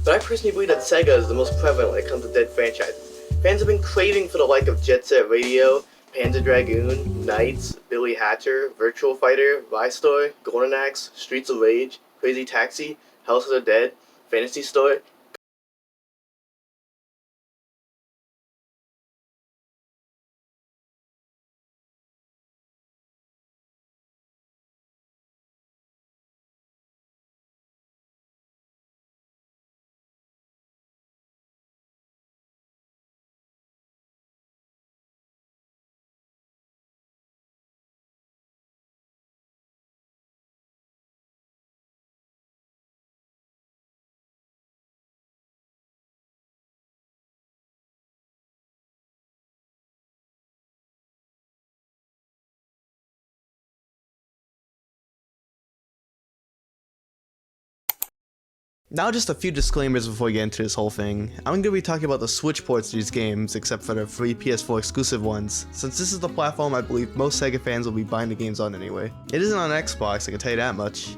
but I personally believe that Sega is the most prevalent when it comes to dead franchises. Fans have been craving for the like of Jet Set Radio, Panzer Dragoon, Knights, Billy Hatcher, Virtua Fighter, Rystar, Golden Axe, Streets of Rage, Crazy Taxi, House of the Dead, Fantasy Star. Now just a few disclaimers before we get into this whole thing. I'm going to be talking about the Switch ports of these games, except for the free PS4 exclusive ones, since this is the platform I believe most Sega fans will be buying the games on anyway. It isn't on Xbox, I can tell you that much.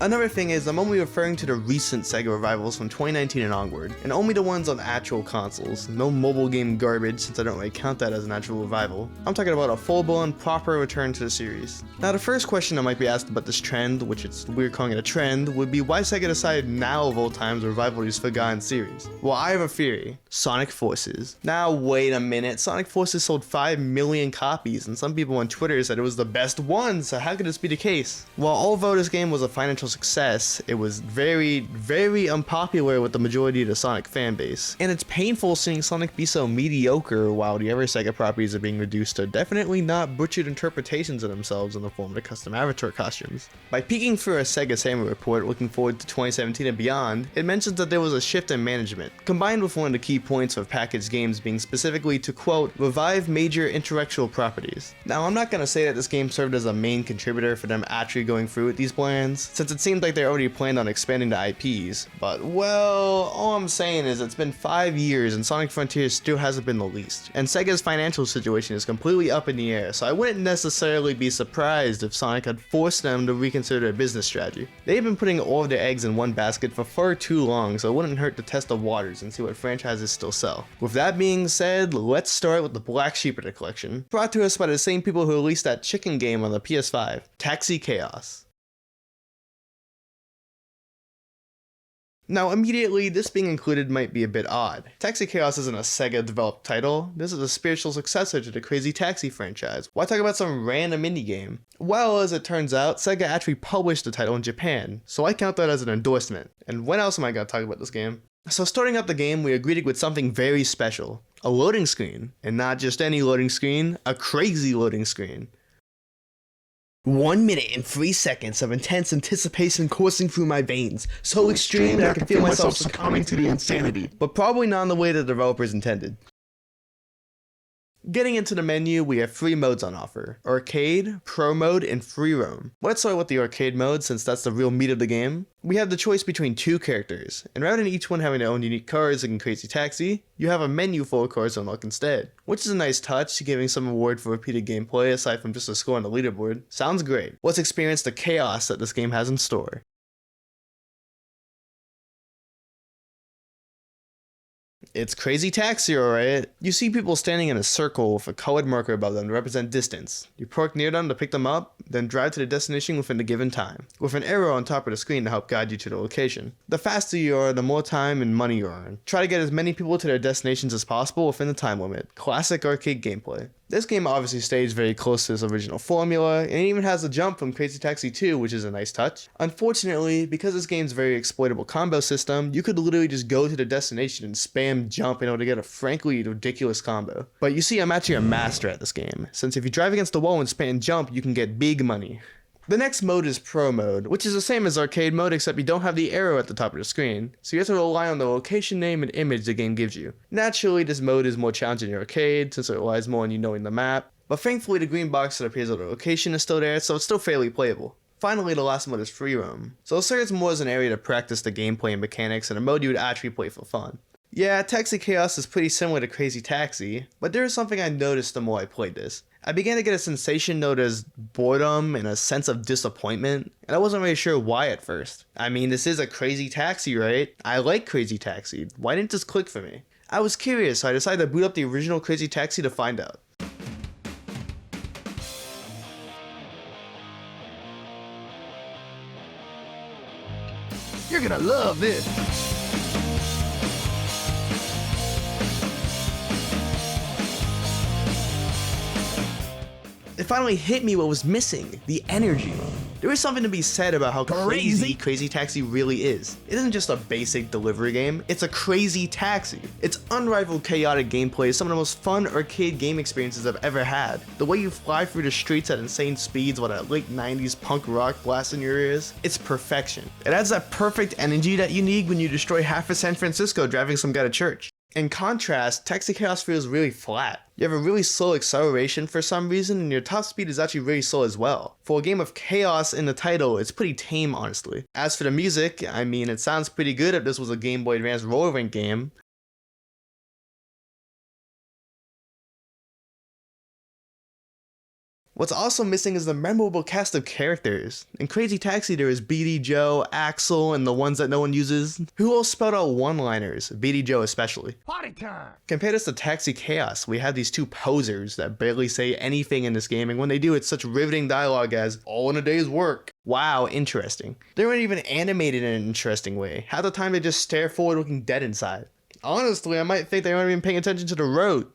Another thing is, I'm only referring to the recent Sega revivals from 2019 and onward, and only the ones on actual consoles, no mobile game garbage since I don't really count that as an actual revival. I'm talking about a full-blown, proper return to the series. Now the first question I might be asked about this trend, which it's weird calling it a trend, would be why Sega decided now of all times to revival these forgotten series. Well, I have a theory. Sonic Forces. Now wait a minute, Sonic Forces sold 5 million copies, and some people on Twitter said it was the best one, so how could this be the case? Well, although this game was a financial success, it was very unpopular with the majority of the Sonic fanbase. And it's painful seeing Sonic be so mediocre while the other Sega properties are being reduced to definitely not butchered interpretations of themselves in the form of the custom avatar costumes. By peeking through a Sega Samurai report looking forward to 2017 and beyond, it mentions that there was a shift in management, combined with one of the key points of packaged games being specifically to quote, revive major intellectual properties. Now I'm not gonna say that this game served as a main contributor for them actually going through with these plans, since it seemed like they already planned on expanding the IPs, but well, all I'm saying is it's been 5 years and Sonic Frontiers still hasn't been released, and Sega's financial situation is completely up in the air, so I wouldn't necessarily be surprised if Sonic had forced them to reconsider their business strategy. They've been putting all of their eggs in one basket for far too long, so it wouldn't hurt to test the waters and see what franchises still sell. With that being said, let's start with the black sheep of the collection, brought to us by the same people who released that chicken game on the PS5, Taxi Chaos. Now immediately, this being included might be a bit odd. Taxi Chaos isn't a Sega developed title, this is a spiritual successor to the Crazy Taxi franchise. Why talk about some random indie game? Well, as it turns out, Sega actually published the title in Japan, so I count that as an endorsement. And when else am I going to talk about this game? So starting out the game, we are greeted with something very special. A loading screen. And not just any loading screen, a crazy loading screen. 1 minute and 3 seconds of intense anticipation coursing through my veins, so extreme that I can feel myself succumbing to the insanity. But probably not in the way the developers intended. Getting into the menu, we have 3 modes on offer: Arcade, Pro Mode, and Free Roam. Let's start with the Arcade mode since that's the real meat of the game. We have the choice between 2 characters, and rather than each one having their own unique cars like in Crazy Taxi, you have a menu full of cars to unlock instead. Which is a nice touch, giving some reward for repeated gameplay aside from just a score on the leaderboard. Sounds great. Let's experience the chaos that this game has in store. It's Crazy Taxi, alright. You see people standing in a circle with a colored marker above them to represent distance. You park near them to pick them up, then drive to the destination within the given time, with an arrow on top of the screen to help guide you to the location. The faster you are, the more time and money you earn. Try to get as many people to their destinations as possible within the time limit. Classic arcade gameplay. This game obviously stays very close to its original formula, and it even has a jump from Crazy Taxi 2, which is a nice touch. Unfortunately, because this game's very exploitable combo system, you could literally just go to the destination and spam jump in order to get a frankly ridiculous combo. But you see, I'm actually a master at this game, since if you drive against the wall and spam jump, you can get big money. The next mode is Pro Mode, which is the same as Arcade Mode except you don't have the arrow at the top of the screen, so you have to rely on the location name and image the game gives you. Naturally, this mode is more challenging in Arcade, since it relies more on you knowing the map, but thankfully the green box that appears on the location is still there, so it's still fairly playable. Finally, the last mode is Free Roam, so it serves more as an area to practice the gameplay and mechanics and a mode you would actually play for fun. Yeah, Taxi Chaos is pretty similar to Crazy Taxi, but there is something I noticed the more I played this. I began to get a sensation known as boredom and a sense of disappointment, and I wasn't really sure why at first. I mean, this is a Crazy Taxi, right? I like Crazy Taxi. Why didn't this click for me? I was curious, so I decided to boot up the original Crazy Taxi to find out. You're gonna love this. It finally hit me what was missing, the energy. There is something to be said about how crazy Crazy Taxi really is. It isn't just a basic delivery game, it's a crazy taxi. Its unrivaled chaotic gameplay is some of the most fun arcade game experiences I've ever had. The way you fly through the streets at insane speeds while that late 90s punk rock blasts in your ears, it's perfection. It adds that perfect energy that you need when you destroy half of San Francisco driving some guy to church. In contrast, Taxi Chaos feels really flat. You have a really slow acceleration for some reason, and your top speed is actually really slow as well. For a game of chaos in the title, it's pretty tame honestly. As for the music, I mean, it sounds pretty good if this was a Game Boy Advance roller rink game. What's also missing is the memorable cast of characters. In Crazy Taxi there is BD Joe, Axel, and the ones that no one uses, who all spelled out one-liners, BD Joe especially. Party time! Compare this to Taxi Chaos, we have these two posers that barely say anything in this game, and when they do it's such riveting dialogue as, all in a day's work. Wow, interesting. They weren't even animated in an interesting way. Half the time they just stare forward looking dead inside. Honestly, I might think they weren't even paying attention to the road.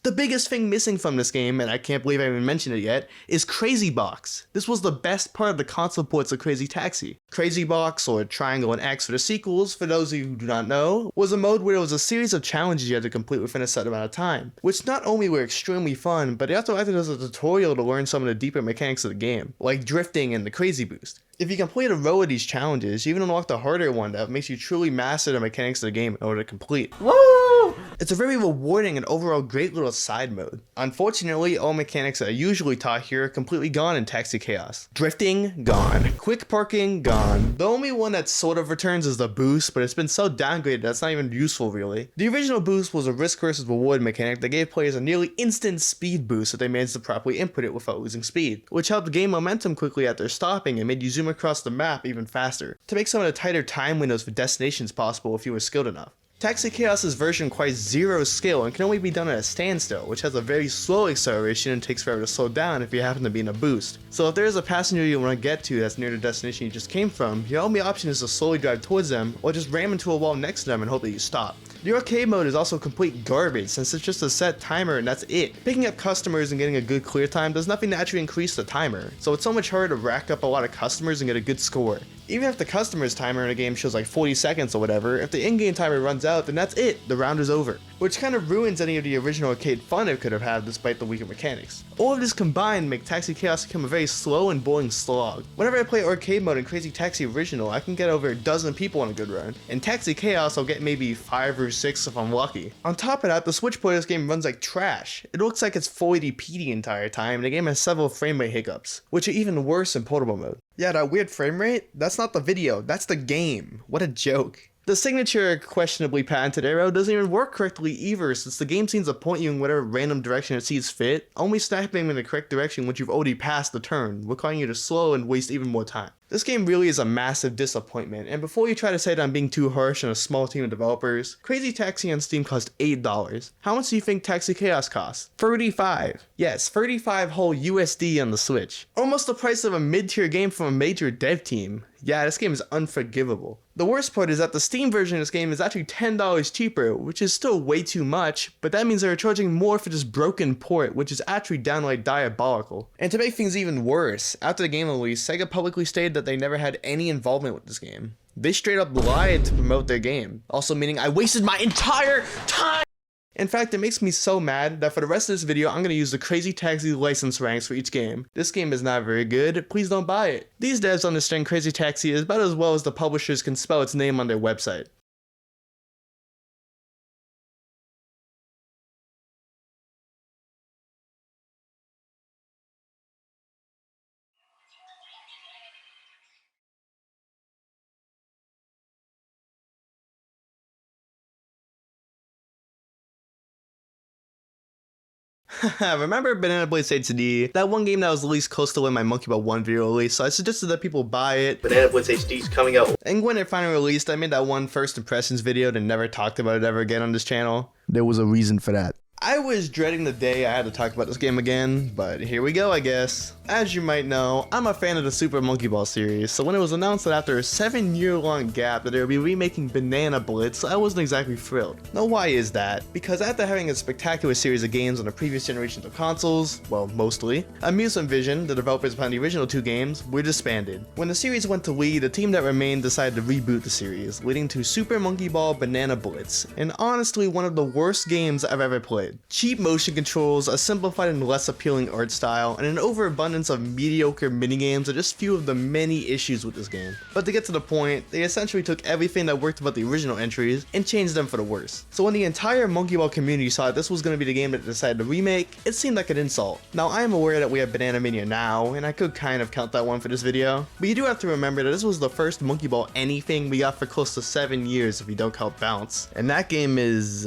The biggest thing missing from this game, and I can't believe I even mentioned it yet, is Crazy Box. This was the best part of the console ports of Crazy Taxi. Crazy Box, or Triangle and X for the sequels, for those of you who do not know, was a mode where it was a series of challenges you had to complete within a set amount of time, which not only were extremely fun, but they also acted as a tutorial to learn some of the deeper mechanics of the game, like drifting and the Crazy Boost. If you complete a row of these challenges, you even unlock the harder one that makes you truly master the mechanics of the game in order to complete. Woo! It's a very rewarding and overall great little side mode. Unfortunately, all mechanics that are usually taught here are completely gone in Taxi Chaos. Drifting, gone. Quick parking, gone. The only one that sort of returns is the boost, but it's been so downgraded that's not even useful really. The original boost was a risk versus reward mechanic that gave players a nearly instant speed boost if they managed to properly input it without losing speed, which helped gain momentum quickly after stopping and made you zoom across the map even faster, to make some of the tighter time windows for destinations possible if you were skilled enough. Taxi Chaos's version requires zero skill and can only be done at a standstill, which has a very slow acceleration and takes forever to slow down if you happen to be in a boost. So if there is a passenger you want to get to that's near the destination you just came from, your only option is to slowly drive towards them or just ram into a wall next to them and hope that you stop. The arcade mode is also complete garbage since it's just a set timer and that's it. Picking up customers and getting a good clear time does nothing to actually increase the timer, so it's so much harder to rack up a lot of customers and get a good score. Even if the customer's timer in a game shows like 40 seconds or whatever, if the in-game timer runs out, then that's it, the round is over. Which kind of ruins any of the original arcade fun it could have had despite the weaker mechanics. All of this combined make Taxi Chaos become a very slow and boring slog. Whenever I play arcade mode in Crazy Taxi Original, I can get over a dozen people on a good run. In Taxi Chaos, I'll get maybe 5 or 6 if I'm lucky. On top of that, the Switch port of this game runs like trash. It looks like it's 480p the entire time, and the game has several frame rate hiccups, which are even worse in portable mode. Yeah, that weird frame rate? That's not the video, that's the game. What a joke. The signature questionably patented arrow doesn't even work correctly either, since the game seems to point you in whatever random direction it sees fit, only snapping in the correct direction once you've already passed the turn, requiring you to slow and waste even more time. This game really is a massive disappointment, and before you try to say that I'm being too harsh on a small team of developers, Crazy Taxi on Steam cost $8. How much do you think Taxi Chaos costs? $35. Yes, 35 whole USD on the Switch. Almost the price of a mid-tier game from a major dev team. Yeah, this game is unforgivable. The worst part is that the Steam version of this game is actually $10 cheaper, which is still way too much, but that means they're charging more for this broken port, which is actually downright diabolical. And to make things even worse, after the game release, Sega publicly stated that they never had any involvement with this game. They straight up lied to promote their game, also meaning I wasted my entire time! In fact, it makes me so mad that for the rest of this video, I'm going to use the Crazy Taxi license ranks for each game. This game is not very good, please don't buy it. These devs understand Crazy Taxi is about as well as the publishers can spell its name on their website. Remember Banana Blitz HD? That one game that was the least close to when my Monkey Ball 1 video released, so I suggested that people buy it. Banana Blitz HD is coming out. And when it finally released, I made that one first impressions video and never talked about it ever again on this channel. There was a reason for that. I was dreading the day I had to talk about this game again, but here we go, I guess. As you might know, I'm a fan of the Super Monkey Ball series, so when it was announced that after a 7-year-long gap that they would be remaking Banana Blitz, I wasn't exactly thrilled. Now why is that? Because after having a spectacular series of games on the previous generations of consoles, well, mostly, Amusement Vision, the developers behind the original 2 games, were disbanded. When the series went to Wii, the team that remained decided to reboot the series, leading to Super Monkey Ball Banana Blitz, and honestly one of the worst games I've ever played. Cheap motion controls, a simplified and less appealing art style, and an overabundance of mediocre minigames are just few of the many issues with this game. But to get to the point, they essentially took everything that worked about the original entries and changed them for the worse. So when the entire Monkey Ball community saw that this was going to be the game that they decided to remake, it seemed like an insult. Now I am aware that we have Banana Mania now, and I could kind of count that one for this video, but you do have to remember that this was the first Monkey Ball anything we got for close to 7 years if you don't count Bounce. And that game is,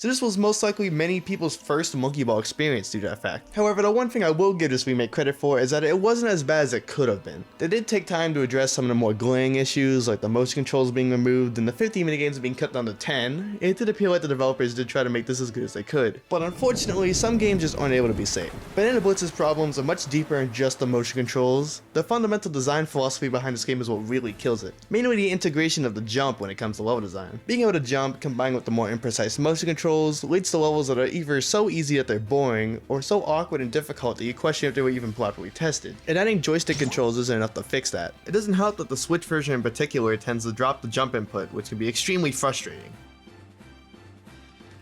So this was most likely many people's first Monkey Ball experience due to that fact. However, the one thing I will give this remake credit for is that it wasn't as bad as it could have been. They did take time to address some of the more glaring issues, like the motion controls being removed and the 50 minigames being cut down to 10. It did appear like the developers did try to make this as good as they could. But unfortunately, some games just aren't able to be saved. Banana Blitz's problems are much deeper than just the motion controls. The fundamental design philosophy behind this game is what really kills it. Mainly the integration of the jump when it comes to level design. Being able to jump, combined with the more imprecise motion controls, leads to levels that are either so easy that they're boring, or so awkward and difficult that you question if they were even properly tested. And adding joystick controls isn't enough to fix that. It doesn't help that the Switch version in particular tends to drop the jump input, which can be extremely frustrating.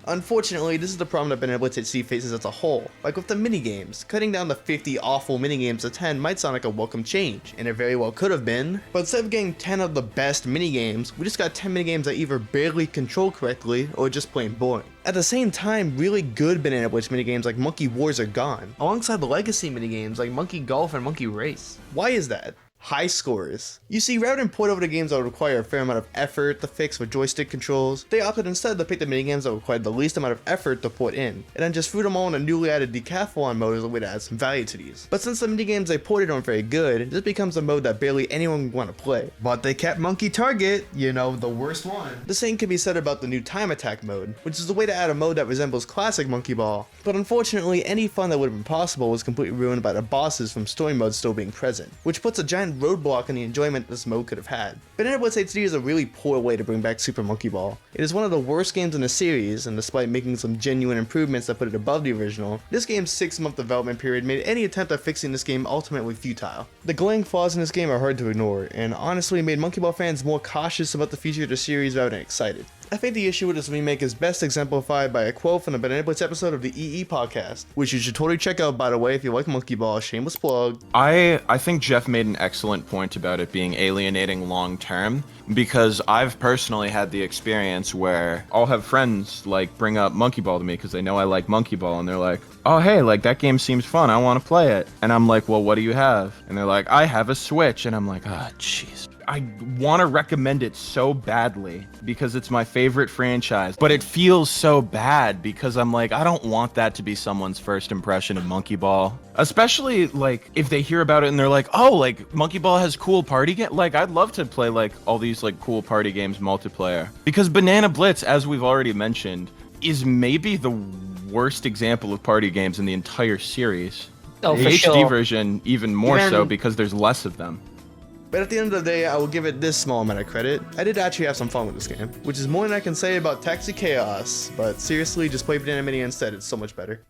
Unfortunately, this is the problem that Banana Blitz HD faces as a whole. Like with the minigames, cutting down the 50 awful minigames to 10 might sound like a welcome change, and it very well could have been, but instead of getting 10 of the best minigames, we just got 10 minigames that either barely control correctly, or just plain boring. At the same time, really good Banana Blitz minigames like Monkey Wars are gone, alongside the legacy minigames like Monkey Golf and Monkey Race. Why is that? High scores. You see, rather than port over the games that would require a fair amount of effort to fix with joystick controls, they opted instead to pick the minigames that required the least amount of effort to port in, and then just threw them all in a newly added decathlon mode as a way to add some value to these. But since the minigames they ported aren't very good, this becomes a mode that barely anyone would want to play. But they kept Monkey Target, you know, the worst one. The same can be said about the new Time Attack mode, which is a way to add a mode that resembles classic Monkey Ball, but unfortunately any fun that would have been possible was completely ruined by the bosses from story mode still being present, which puts a giant roadblock in the enjoyment this mode could have had. Banana Blitz HD is a really poor way to bring back Super Monkey Ball. It is one of the worst games in the series, and despite making some genuine improvements that put it above the original, this game's 6-month development period made any attempt at fixing this game ultimately futile. The glaring flaws in this game are hard to ignore, and honestly made Monkey Ball fans more cautious about the future of the series rather than excited. I think the issue with this remake is best exemplified by a quote from the Banana Blitz episode of the EE podcast, which you should totally check out, by the way, if you like Monkey Ball. Shameless plug. I think Jeff made an excellent point about it being alienating long term, because I've personally had the experience where I'll have friends like bring up Monkey Ball to me because they know I like Monkey Ball, and they're like, oh hey, like that game seems fun, I want to play it. And I'm like, well, what do you have? And they're like, I have a Switch. And I'm like, ah, jeez. I want to recommend it so badly because it's my favorite franchise, but it feels so bad because I'm like, I don't want that to be someone's first impression of Monkey Ball. Especially like if they hear about it and they're like, oh, like Monkey Ball has cool party game. Like I'd love to play like all these like cool party games multiplayer, because Banana Blitz, as we've already mentioned, is maybe the worst example of party games in the entire series. Oh, The for HD sure. version even more so because there's less of them. But at the end of the day, I will give it this small amount of credit. I did actually have some fun with this game, which is more than I can say about Taxi Chaos, but seriously, just play Banana Mini instead, it's so much better.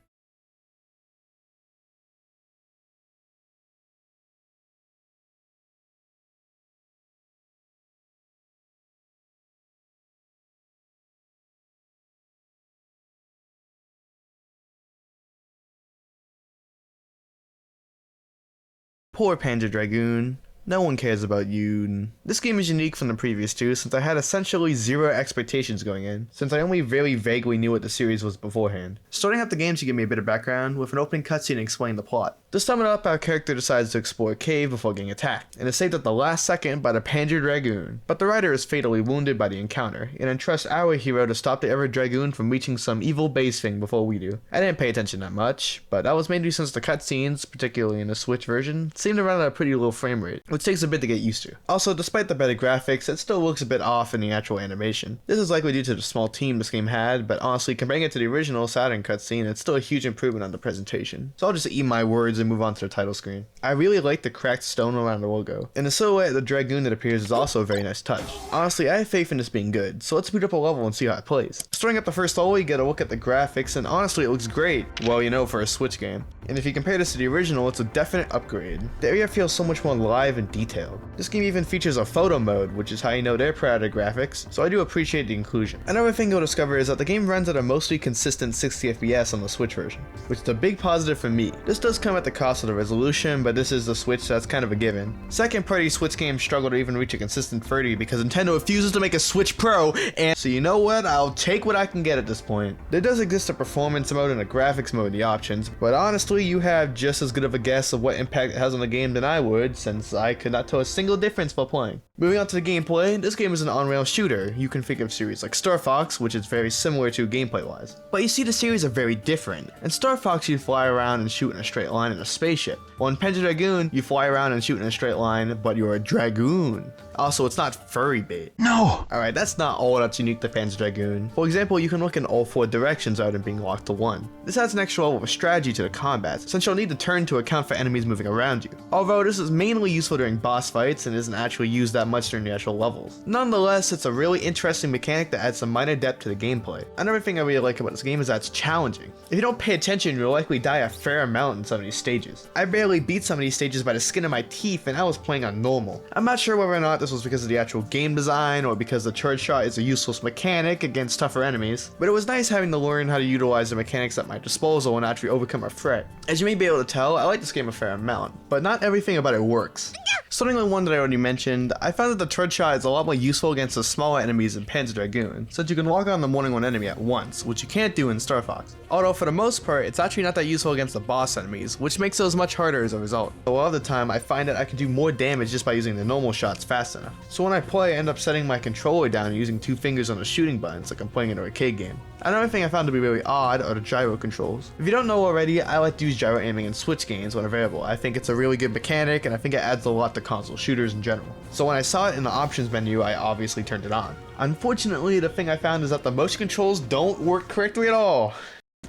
Poor Panzer Dragoon. No one cares about you. This game is unique from the previous two since I had essentially zero expectations going in, since I only very vaguely knew what the series was beforehand. Starting out the game to give me a bit of background, with an opening cutscene to explain the plot. To sum it up, our character decides to explore a cave before getting attacked, and is saved at the last second by the Panzer Dragoon. But the rider is fatally wounded by the encounter, and entrusts our hero to stop the ever Dragoon from reaching some evil base thing before we do. I didn't pay attention that much, but that was mainly since the cutscenes, particularly in the Switch version, seemed to run at a pretty low frame rate, which takes a bit to get used to. Also, despite the better graphics, it still looks a bit off in the actual animation. This is likely due to the small team this game had, but honestly, comparing it to the original Saturn cutscene, it's still a huge improvement on the presentation. So I'll just eat my words and move on to the title screen. I really like the cracked stone around the logo, and the silhouette of the Dragoon that appears is also a very nice touch. Honestly, I have faith in this being good, so let's boot up a level and see how it plays. Starting up the first level, you get a look at the graphics, and honestly it looks great, well, you know, for a Switch game. And if you compare this to the original, it's a definite upgrade. The area feels so much more live and detailed. This game even features a photo mode, which is how you know they're proud of graphics, so I do appreciate the inclusion. Another thing you'll discover is that the game runs at a mostly consistent 60 FPS on the Switch version, which is a big positive for me. This does come at the cost of the resolution, but this is the Switch, so that's kind of a given. Second party Switch games struggle to even reach a consistent 30 because Nintendo refuses to make a Switch Pro, and so you know what, I'll take what I can get at this point. There does exist a performance mode and a graphics mode in the options, but honestly you have just as good of a guess of what impact it has on the game than I would, since I could not tell a single difference while playing. Moving on to the gameplay, this game is an on-rail shooter. You can think of series like Star Fox, which is very similar to gameplay-wise. But you see the series are very different. In Star Fox you fly around and shoot in a straight line in a spaceship. While in Panzer Dragoon, you fly around and shoot in a straight line, but you're a Dragoon. Also, it's not furry bait. No! Alright, that's not all that's unique to Panzer Dragoon. For example, you can look in all 4 directions rather than being locked to one. This adds an extra level of strategy to the combat, since you'll need to turn to account for enemies moving around you. Although this is mainly useful during boss fights and isn't actually used that much during the actual levels. Nonetheless, it's a really interesting mechanic that adds some minor depth to the gameplay. Another thing I really like about this game is that it's challenging. If you don't pay attention, you'll likely die a fair amount in some of these stages. I barely beat some of these stages by the skin of my teeth, and I was playing on normal. I'm not sure whether or not this was because of the actual game design or because the charge shot is a useless mechanic against tougher enemies, but it was nice having to learn how to utilize the mechanics at my disposal and actually overcome a threat. As you may be able to tell, I like this game a fair amount, but not everything about it works. Starting with one that I already mentioned, I found that the charge shot is a lot more useful against the smaller enemies in Panzer Dragoon, since you can walk on the more than one enemy at once, which you can't do in Star Fox. Although for the most part, it's actually not that useful against the boss enemies, which makes those much harder as a result. A lot of the time, I find that I can do more damage just by using the normal shots fast enough. So when I play, I end up setting my controller down and using 2 fingers on the shooting buttons like I'm playing an arcade game. Another thing I found to be really odd are the gyro controls. If you don't know already, I like to use gyro aiming in Switch games when available. I think it's a really good mechanic, and I think it adds a lot to console shooters in general. So when I saw it in the options menu, I obviously turned it on. Unfortunately, the thing I found is that the motion controls don't work correctly at all.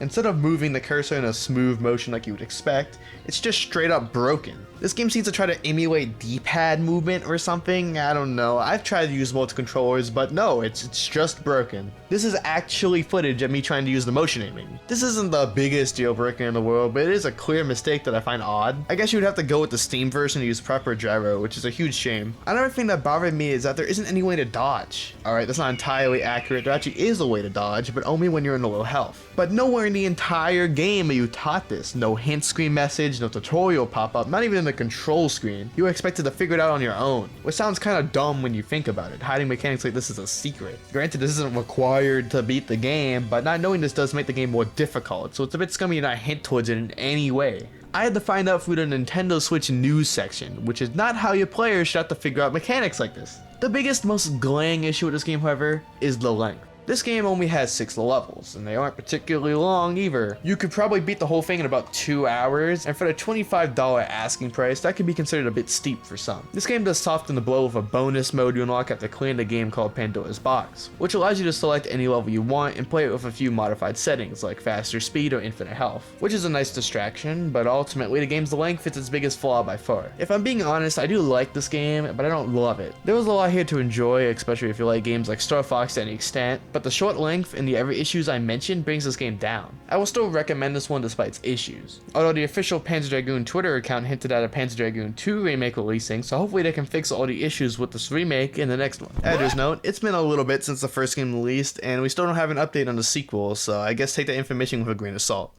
Instead of moving the cursor in a smooth motion like you would expect, it's just straight up broken. This game seems to try to emulate D-pad movement or something, I don't know. I've tried to use multi-controllers, but no, it's just broken. This is actually footage of me trying to use the motion aiming. This isn't the biggest deal breaker in the world, but it is a clear mistake that I find odd. I guess you would have to go with the Steam version to use proper gyro, which is a huge shame. Another thing that bothered me is that there isn't any way to dodge. Alright, that's not entirely accurate. There actually is a way to dodge, but only when you're in low health. But nowhere in the entire game are you taught this. No hint screen message, no tutorial pop-up, not even in the control screen. You are expected to figure it out on your own, which sounds kind of dumb when you think about it. Hiding mechanics like this is a secret. Granted, this isn't required to beat the game, but not knowing this does make the game more difficult, so it's a bit scummy to not hint towards it in any way. I had to find out through the Nintendo Switch news section, which is not how your players should have to figure out mechanics like this. The biggest, most glaring issue with this game, however, is the length. This game only has 6 levels, and they aren't particularly long either. You could probably beat the whole thing in about 2 hours, and for the $25 asking price, that could be considered a bit steep for some. This game does soften the blow with a bonus mode you unlock after clearing the game called Pandora's Box, which allows you to select any level you want and play it with a few modified settings like faster speed or infinite health, which is a nice distraction, but ultimately the game's length is its biggest flaw by far. If I'm being honest, I do like this game, but I don't love it. There was a lot here to enjoy, especially if you like games like Star Fox to any extent, but the short length and the every issues I mentioned brings this game down. I will still recommend this one despite its issues. Although the official Panzer Dragoon Twitter account hinted at a Panzer Dragoon 2 remake releasing, so hopefully they can fix all the issues with this remake in the next one. Editor's note, it's been a little bit since the first game released, and we still don't have an update on the sequel, so I guess take that information with a grain of salt.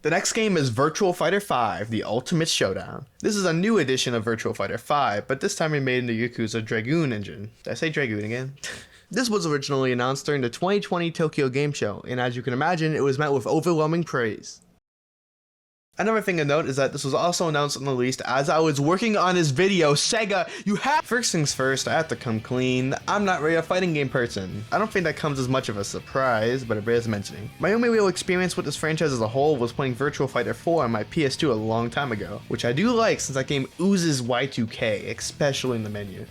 The next game is Virtua Fighter 5, The Ultimate Showdown. This is a new edition of Virtua Fighter 5, but this time remade in the Yakuza Dragoon engine. Did I say Dragoon again? This was originally announced during the 2020 Tokyo Game Show, and as you can imagine, it was met with overwhelming praise. Another thing to note is that this was also announced and released as I was working on this video. Sega, you have— First things first, I have to come clean. I'm not really a fighting game person. I don't think that comes as much of a surprise, but it bears mentioning. My only real experience with this franchise as a whole was playing Virtua Fighter 4 on my PS2 a long time ago, which I do like since that game oozes Y2K, especially in the menu.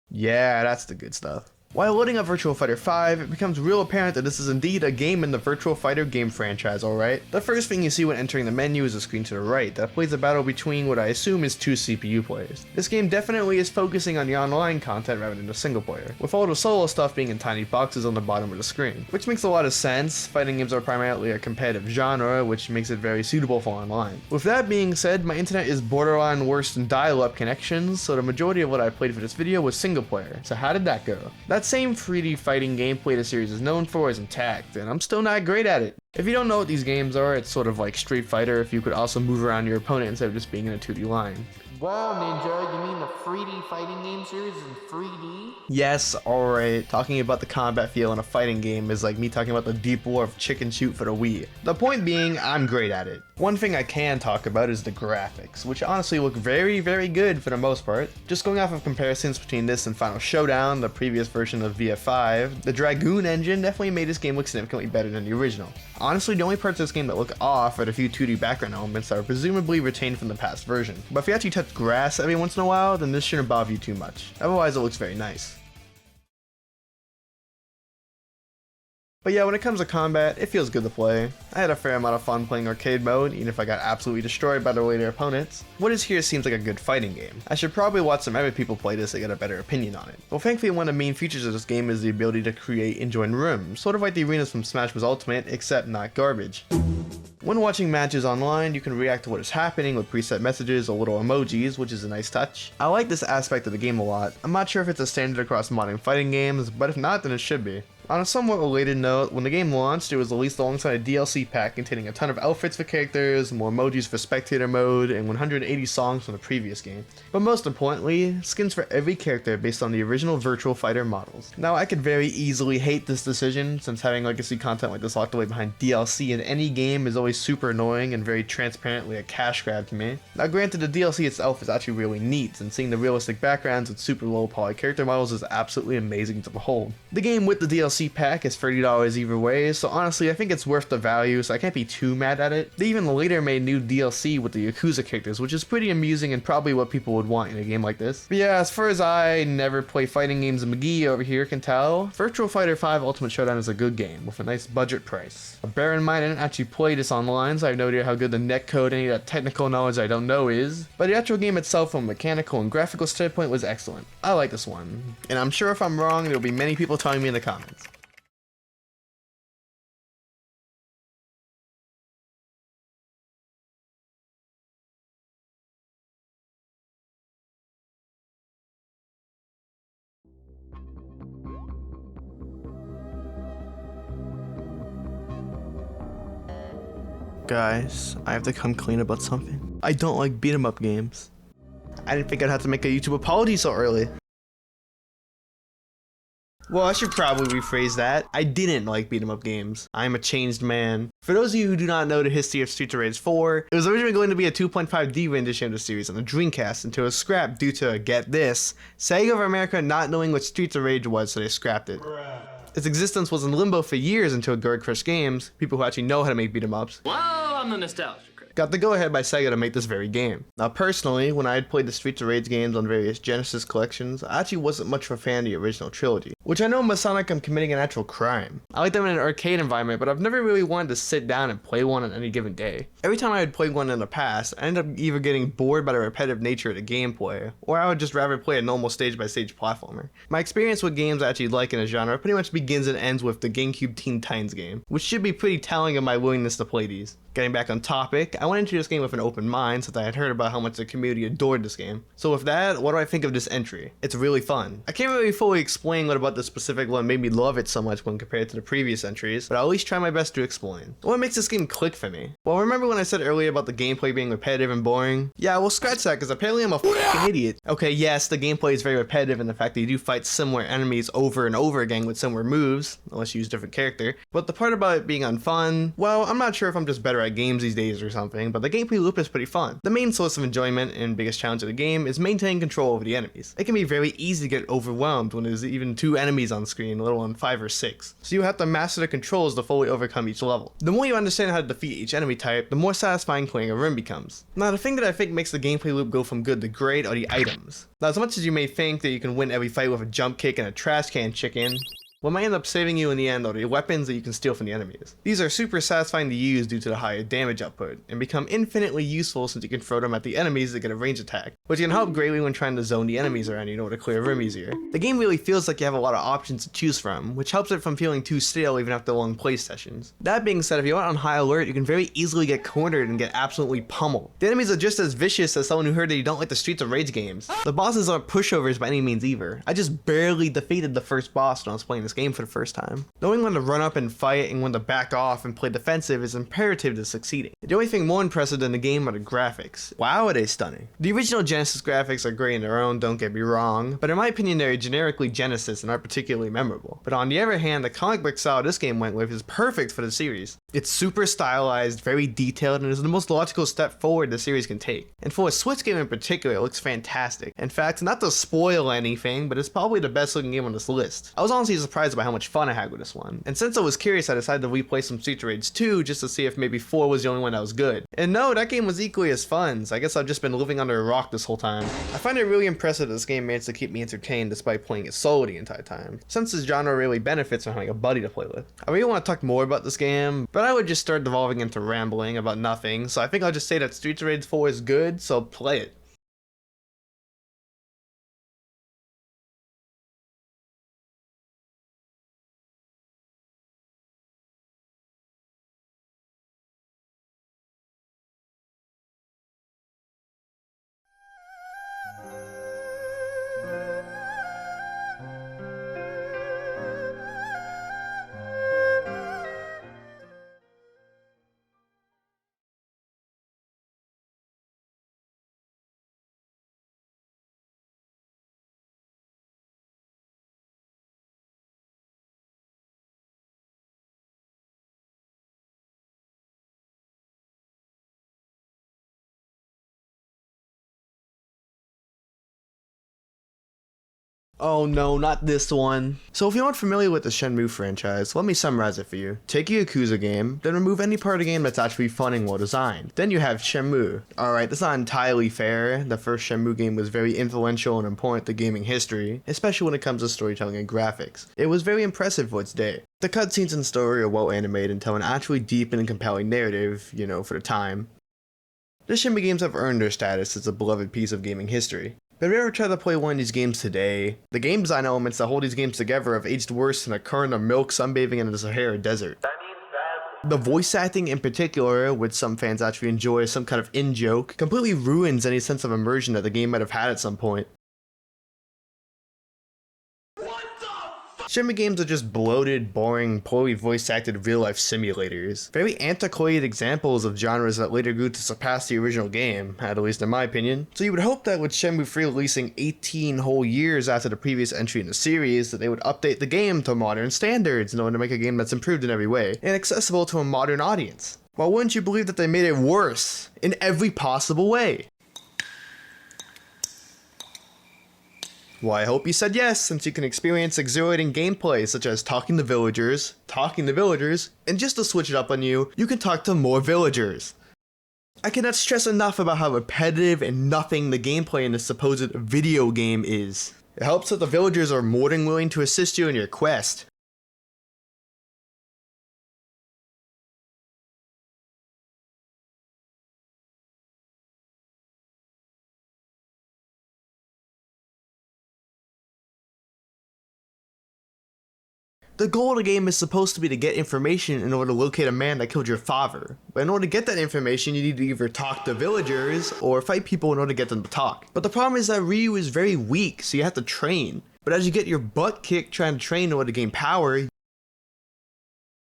Yeah, that's the good stuff. While loading up Virtua Fighter 5, it becomes real apparent that this is indeed a game in the Virtua Fighter game franchise, alright? The first thing you see when entering the menu is a screen to the right that plays a battle between what I assume is two CPU players. This game definitely is focusing on the online content rather than the single player, with all the solo stuff being in tiny boxes on the bottom of the screen, which makes a lot of sense. Fighting games are primarily a competitive genre, which makes it very suitable for online. With that being said, my internet is borderline worse than dial-up connections, so the majority of what I played for this video was single player. So how did that go? That same 3D fighting gameplay the series is known for is intact, and I'm still not great at it. If you don't know what these games are, it's sort of like Street Fighter if you could also move around your opponent instead of just being in a 2D line. Wow, Ninja, you mean the 3D fighting game series in 3D? Yes, alright. Talking about the combat feel in a fighting game is like me talking about the deep lore of Chicken Shoot for the Wii. The point being, I'm great at it. One thing I can talk about is the graphics, which honestly look very, very good for the most part. Just going off of comparisons between this and Final Showdown, the previous version of VF5, the Dragoon engine definitely made this game look significantly better than the original. Honestly, the only parts of this game that look off are the few 2D background elements that are presumably retained from the past version. But if you actually touch grass every once in a while, then this shouldn't bother you too much. Otherwise, it looks very nice. But yeah, when it comes to combat, it feels good to play. I had a fair amount of fun playing arcade mode, even if I got absolutely destroyed by the later opponents. What is here seems like a good fighting game. I should probably watch some other people play this to get a better opinion on it. Well, thankfully one of the main features of this game is the ability to create and join rooms, sort of like the arenas from Smash Bros. Ultimate, except not garbage. When watching matches online, you can react to what is happening with preset messages or little emojis, which is a nice touch. I like this aspect of the game a lot. I'm not sure if it's a standard across modern fighting games, but if not, then it should be. On a somewhat related note, when the game launched, it was released alongside a DLC pack containing a ton of outfits for characters, more emojis for spectator mode, and 180 songs from the previous game. But most importantly, skins for every character based on the original Virtua Fighter models. Now, I could very easily hate this decision, since having legacy content like this locked away behind DLC in any game is always super annoying and very transparently a cash grab to me. Now, granted, the DLC itself is actually really neat, and seeing the realistic backgrounds with super low poly character models is absolutely amazing to behold. The game with the DLC pack is $30 either way, so honestly I think it's worth the value, so I can't be too mad at it. They even later made new DLC with the Yakuza characters, which is pretty amusing and probably what people would want in a game like this. But yeah, as far as I never play fighting games, McGee over here can tell, Virtua Fighter 5 Ultimate Showdown is a good game with a nice budget price. Bear in mind I didn't actually play this online, so I have no idea how good the netcode, any of that technical knowledge I don't know is, but the actual game itself from a mechanical and graphical standpoint was excellent. I like this one, and I'm sure if I'm wrong there will be many people telling me in the comments. Guys, I have to come clean about something. I don't like beat 'em up games. I didn't think I'd have to make a YouTube apology so early. Well, I should probably rephrase that. I didn't like beat 'em up games. I'm a changed man. For those of you who do not know the history of Streets of Rage 4, it was originally going to be a 2.5D rendition of the series on the Dreamcast until it was scrapped due to, get this, Sega of America not knowing what Streets of Rage was, so they scrapped it. Its existence was in limbo for years until Guard Crush Games, people who actually know how to make beat 'em ups, Wow, I'm the nostalgia critic. got the go-ahead by Sega to make this very game. Now personally, when I had played the Streets of Rage games on various Genesis collections, I actually wasn't much of a fan of the original trilogy, which I know must sound like I'm committing an actual crime. I like them in an arcade environment, but I've never really wanted to sit down and play one on any given day. Every time I had played one in the past, I ended up either getting bored by the repetitive nature of the gameplay, or I would just rather play a normal stage-by-stage platformer. My experience with games I actually like in a genre pretty much begins and ends with the GameCube Teen Titans game, which should be pretty telling of my willingness to play these. Getting back on topic, I went into this game with an open mind since I had heard about how much the community adored this game. So with that, what do I think of this entry? It's really fun. I can't really fully explain what about what the specific one made me love it so much when compared to the previous entries, but I'll at least try my best to explain. What makes this game click for me? Well, remember when I said earlier about the gameplay being repetitive and boring? Yeah, well, scratch that, because apparently I'm a fucking idiot. Okay, yes, the gameplay is very repetitive in the fact that you do fight similar enemies over and over again with similar moves, unless you use a different character. But the part about it being unfun, well, I'm not sure if I'm just better at games these days or something, but the gameplay loop is pretty fun. The main source of enjoyment and biggest challenge of the game is maintaining control over the enemies. It can be very easy to get overwhelmed when there's even 2 enemies on screen, let alone 5 or 6. So you have to master the controls to fully overcome each level. The more you understand how to defeat each enemy type, the more satisfying clearing a room becomes. Now, the thing that I think makes the gameplay loop go from good to great are the items. Now, as much as you may think that you can win every fight with a jump kick and a trash can chicken, what might end up saving you in the end are the weapons that you can steal from the enemies. These are super satisfying to use due to the higher damage output, and become infinitely useful since you can throw them at the enemies that get a range attack, which can help greatly when trying to zone the enemies around you in order to clear a room easier. The game really feels like you have a lot of options to choose from, which helps it from feeling too stale even after long play sessions. That being said, if you aren't on high alert, you can very easily get cornered and get absolutely pummeled. The enemies are just as vicious as someone who heard that you don't like the Streets of Rage games. The bosses aren't pushovers by any means either. I just barely defeated the first boss when I was playing this game for the first time. Knowing when to run up and fight and when to back off and play defensive is imperative to succeeding. The only thing more impressive than the game are the graphics. Wow, are they stunning. The original Genesis graphics are great in their own, don't get me wrong, but in my opinion they're generically Genesis and aren't particularly memorable. But on the other hand, the comic book style this game went with is perfect for the series. It's super stylized, very detailed, and is the most logical step forward the series can take. And for a Switch game in particular, it looks fantastic. In fact, not to spoil anything, but it's probably the best looking game on this list. I was honestly surprised by how much fun I had with this one. And since I was curious, I decided to replay some Streets of Rage 2 just to see if maybe 4 was the only one that was good. And no, that game was equally as fun, so I guess I've just been living under a rock this whole time. I find it really impressive that this game managed to keep me entertained despite playing it solo the entire time, since this genre really benefits from having a buddy to play with. I really want to talk more about this game, but I would just start devolving into rambling about nothing, so I think I'll just say that Streets of Rage 4 is good, so play it. Oh no, not this one. So if you aren't familiar with the Shenmue franchise, let me summarize it for you. Take a Yakuza game, then remove any part of the game that's actually fun and well designed. Then you have Shenmue. Alright, that's not entirely fair. The first Shenmue game was very influential and important to gaming history, especially when it comes to storytelling and graphics. It was very impressive for its day. The cutscenes and story are well animated and tell an actually deep and compelling narrative, you know, for the time. The Shenmue games have earned their status as a beloved piece of gaming history. But if you ever try to play one of these games today, the game design elements that hold these games together have aged worse than a current of milk sunbathing in the Sahara Desert. The voice acting in particular, which some fans actually enjoy as some kind of in-joke, completely ruins any sense of immersion that the game might have had at some point. Shenmue games are just bloated, boring, poorly voice-acted real-life simulators. Very antiquated examples of genres that later grew to surpass the original game, at least in my opinion. So you would hope that with Shenmue 3 releasing 18 whole years after the previous entry in the series, that they would update the game to modern standards in order to make a game that's improved in every way, and accessible to a modern audience. Well, wouldn't you believe that they made it worse in every possible way? Well, I hope you said yes, since you can experience exhilarating gameplay such as talking to villagers, and just to switch it up on you, you can talk to more villagers. I cannot stress enough about how repetitive and nothing the gameplay in this supposed video game is. It helps that the villagers are more than willing to assist you in your quest. The goal of the game is supposed to be to get information in order to locate a man that killed your father. But in order to get that information, you need to either talk to villagers or fight people in order to get them to talk. But the problem is that Ryu is very weak, so you have to train. But as you get your butt kicked trying to train in order to gain power,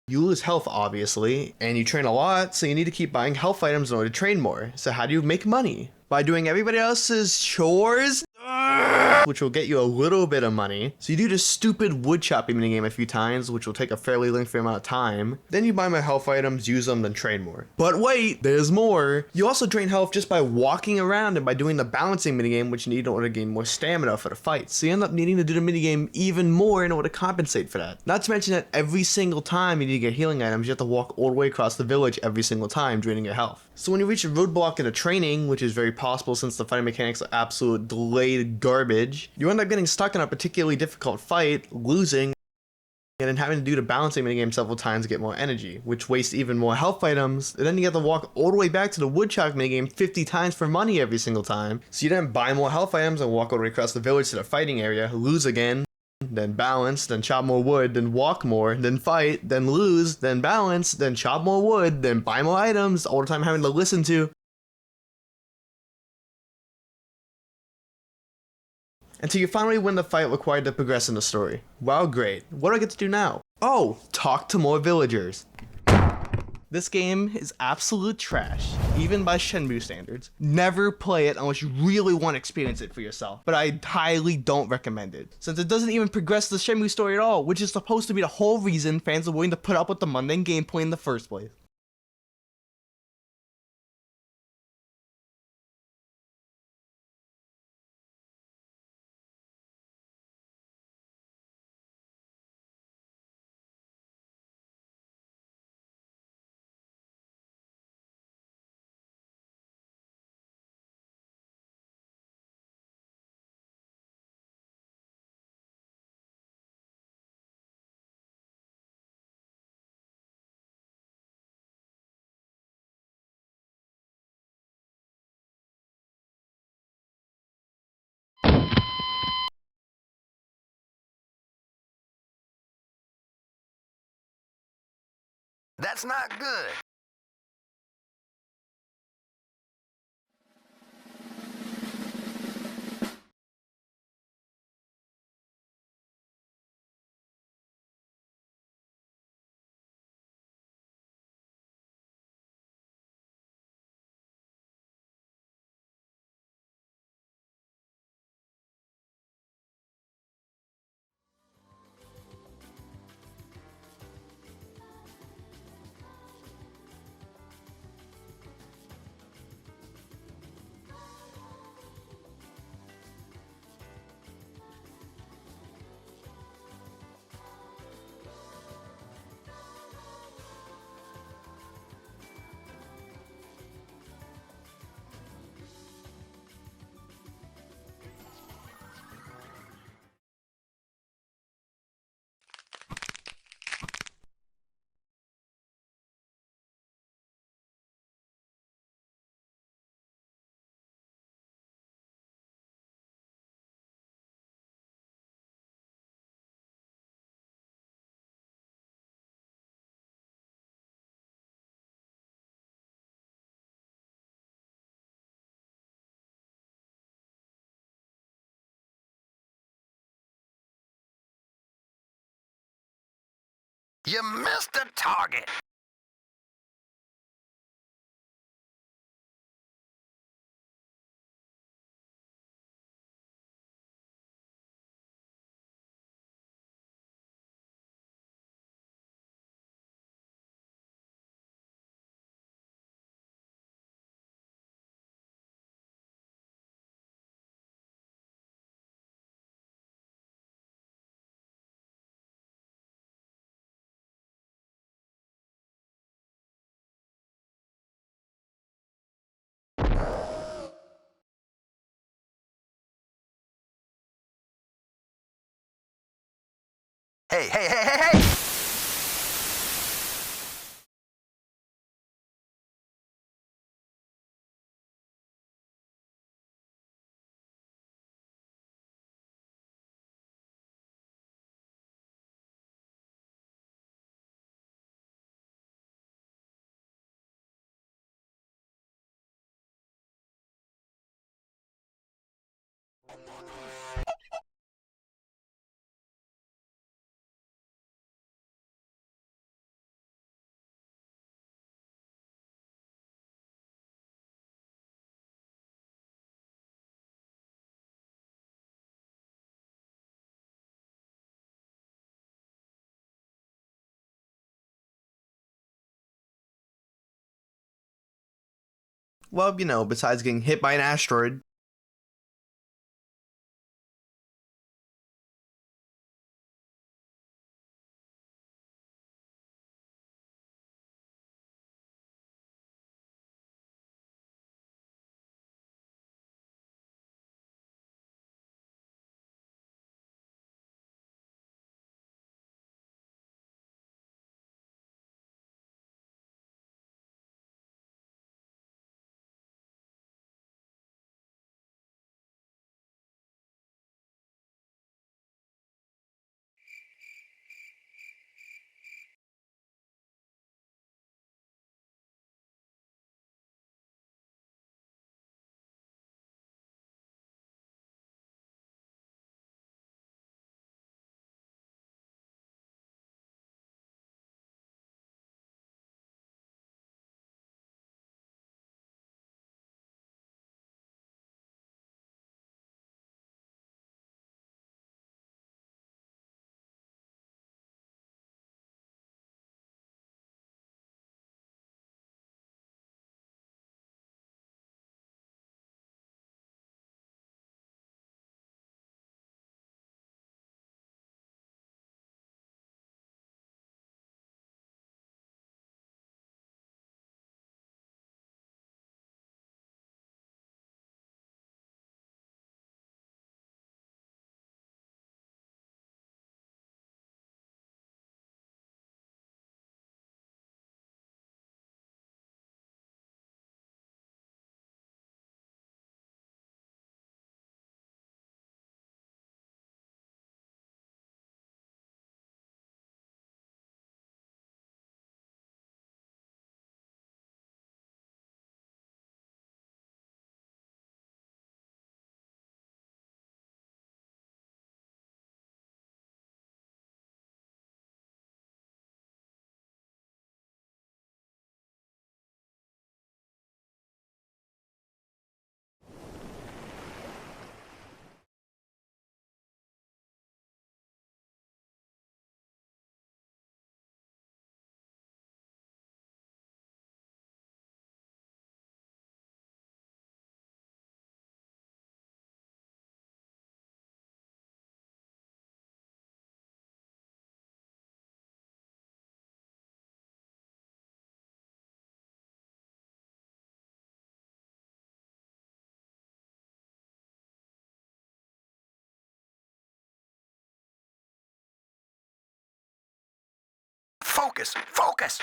you lose health, obviously, and you train a lot, so you need to keep buying health items in order to train more. So how do you make money? By doing everybody else's chores? Which will get you a little bit of money. So you do this stupid wood chopping minigame a few times, which will take a fairly lengthy amount of time. Then you buy my health items, use them, then train more. But wait, there's more. You also drain health just by walking around and by doing the balancing minigame, which you need in order to gain more stamina for the fight. So you end up needing to do the minigame even more in order to compensate for that. Not to mention that every single time you need to get healing items, you have to walk all the way across the village every single time, draining your health. So when you reach a roadblock in a training, which is very possible since the fighting mechanics are absolute delayed garbage, you end up getting stuck in a particularly difficult fight, losing, and then having to do the balancing minigame several times to get more energy, which wastes even more health items, and then you have to walk all the way back to the woodchuck minigame 50 times for money every single time, so you then buy more health items and walk all the way across the village to the fighting area, lose again, then balance, then chop more wood, then walk more, then fight, then lose, then balance, then chop more wood, then buy more items, all the time having to listen to, until you finally win the fight required to progress in the story. Wow, great. What do I get to do now? Oh, talk to more villagers. This game is absolute trash, even by Shenmue standards. Never play it unless you really want to experience it for yourself, but I highly don't recommend it, since it doesn't even progress the Shenmue story at all, which is supposed to be the whole reason fans are willing to put up with the mundane gameplay in the first place. That's not good. You missed the target. Hey, hey, hey, hey, hey! Well, you know, besides getting hit by an asteroid. Focus, focus.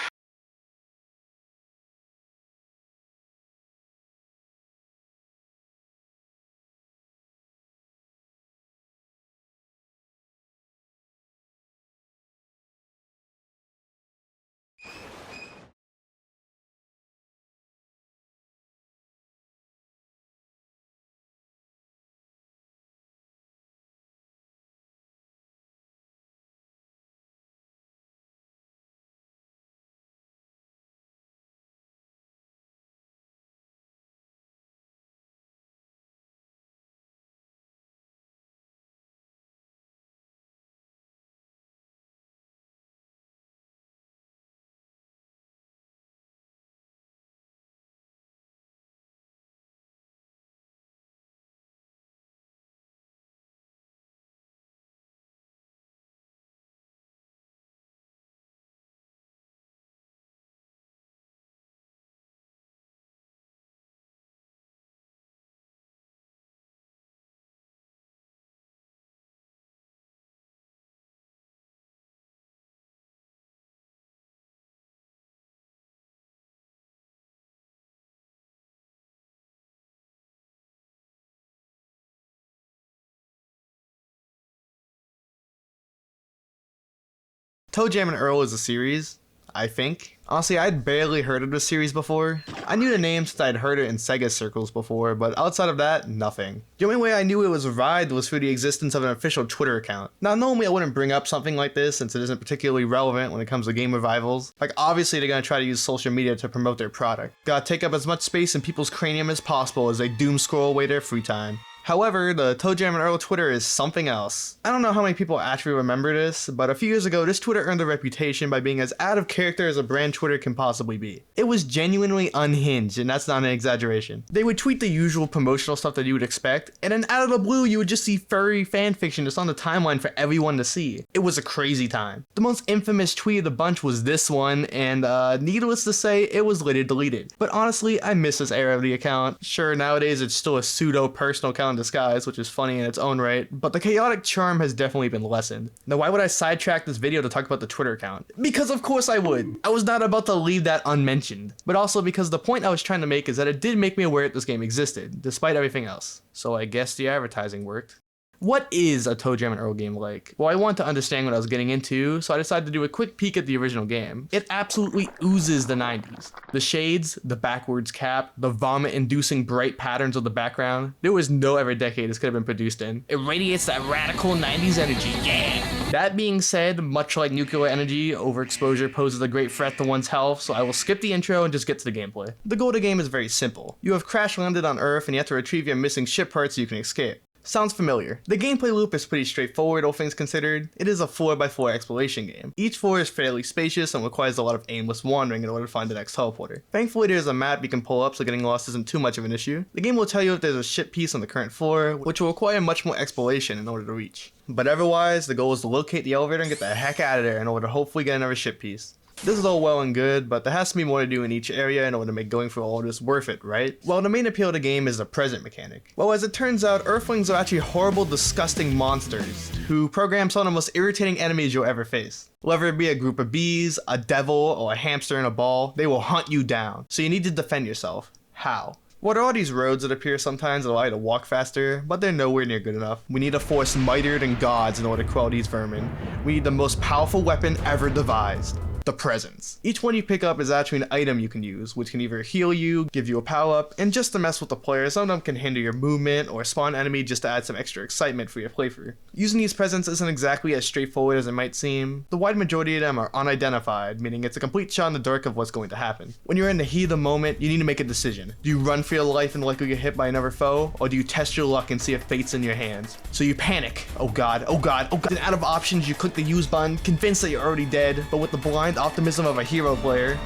ToeJam and Earl is a series, I think. Honestly, I'd barely heard of the series before. I knew the name since I'd heard it in Sega circles before, but outside of that, nothing. The only way I knew it was revived was through the existence of an official Twitter account. Now, normally I wouldn't bring up something like this since it isn't particularly relevant when it comes to game revivals. Like, obviously they're gonna try to use social media to promote their product. Gotta take up as much space in people's cranium as possible as they doom scroll away their free time. However, the ToeJam and Earl Twitter is something else. I don't know how many people actually remember this, but a few years ago, this Twitter earned a reputation by being as out of character as a brand Twitter can possibly be. It was genuinely unhinged, and that's not an exaggeration. They would tweet the usual promotional stuff that you would expect, and then out of the blue, you would just see furry fanfiction just on the timeline for everyone to see. It was a crazy time. The most infamous tweet of the bunch was this one, and needless to say, it was later deleted. But honestly, I miss this era of the account. Sure, nowadays it's still a pseudo-personal account in disguise, which is funny in its own right, but the chaotic charm has definitely been lessened. Now, why would I sidetrack this video to talk about the Twitter account? Because of course I would. I was not about to leave that unmentioned, but also because the point I was trying to make is that it did make me aware that this game existed, despite everything else. So I guess the advertising worked. What is a ToeJam and Earl game like? Well, I wanted to understand what I was getting into, so I decided to do a quick peek at the original game. It absolutely oozes the 90s. The shades, the backwards cap, the vomit-inducing bright patterns of the background. There was no other decade this could have been produced in. It radiates that radical 90s energy, yeah! That being said, much like nuclear energy, overexposure poses a great threat to one's health, so I will skip the intro and just get to the gameplay. The goal of the game is very simple. You have crash landed on Earth and you have to retrieve your missing ship parts so you can escape. Sounds familiar. The gameplay loop is pretty straightforward, all things considered. It is a 4x4 exploration game. Each floor is fairly spacious and requires a lot of aimless wandering in order to find the next teleporter. Thankfully, there's a map you can pull up, so getting lost isn't too much of an issue. The game will tell you if there's a ship piece on the current floor, which will require much more exploration in order to reach. But otherwise, the goal is to locate the elevator and get the heck out of there in order to hopefully get another ship piece. This is all well and good, but there has to be more to do in each area in order to make going through all of this worth it, right? Well, the main appeal of the game is the present mechanic. Well, as it turns out, Earthlings are actually horrible, disgusting monsters who program some of the most irritating enemies you'll ever face. Whether it be a group of bees, a devil, or a hamster in a ball, they will hunt you down, so you need to defend yourself. How? Well, there are these roads that appear sometimes that allow you to walk faster, but they're nowhere near good enough. We need a force mightier than gods in order to quell these vermin. We need the most powerful weapon ever devised. The presents. Each one you pick up is actually an item you can use, which can either heal you, give you a power-up, and just to mess with the player, some of them can hinder your movement or spawn an enemy just to add some extra excitement for your playthrough. Using these presents isn't exactly as straightforward as it might seem. The wide majority of them are unidentified, meaning it's a complete shot in the dark of what's going to happen. When you're in the heat of the moment, you need to make a decision. Do you run for your life and likely get hit by another foe, or do you test your luck and see if fate's in your hands? So you panic. Oh god, oh god, oh god. And out of options, you click the use button, convinced that you're already dead, but with the blind optimism of a hero player.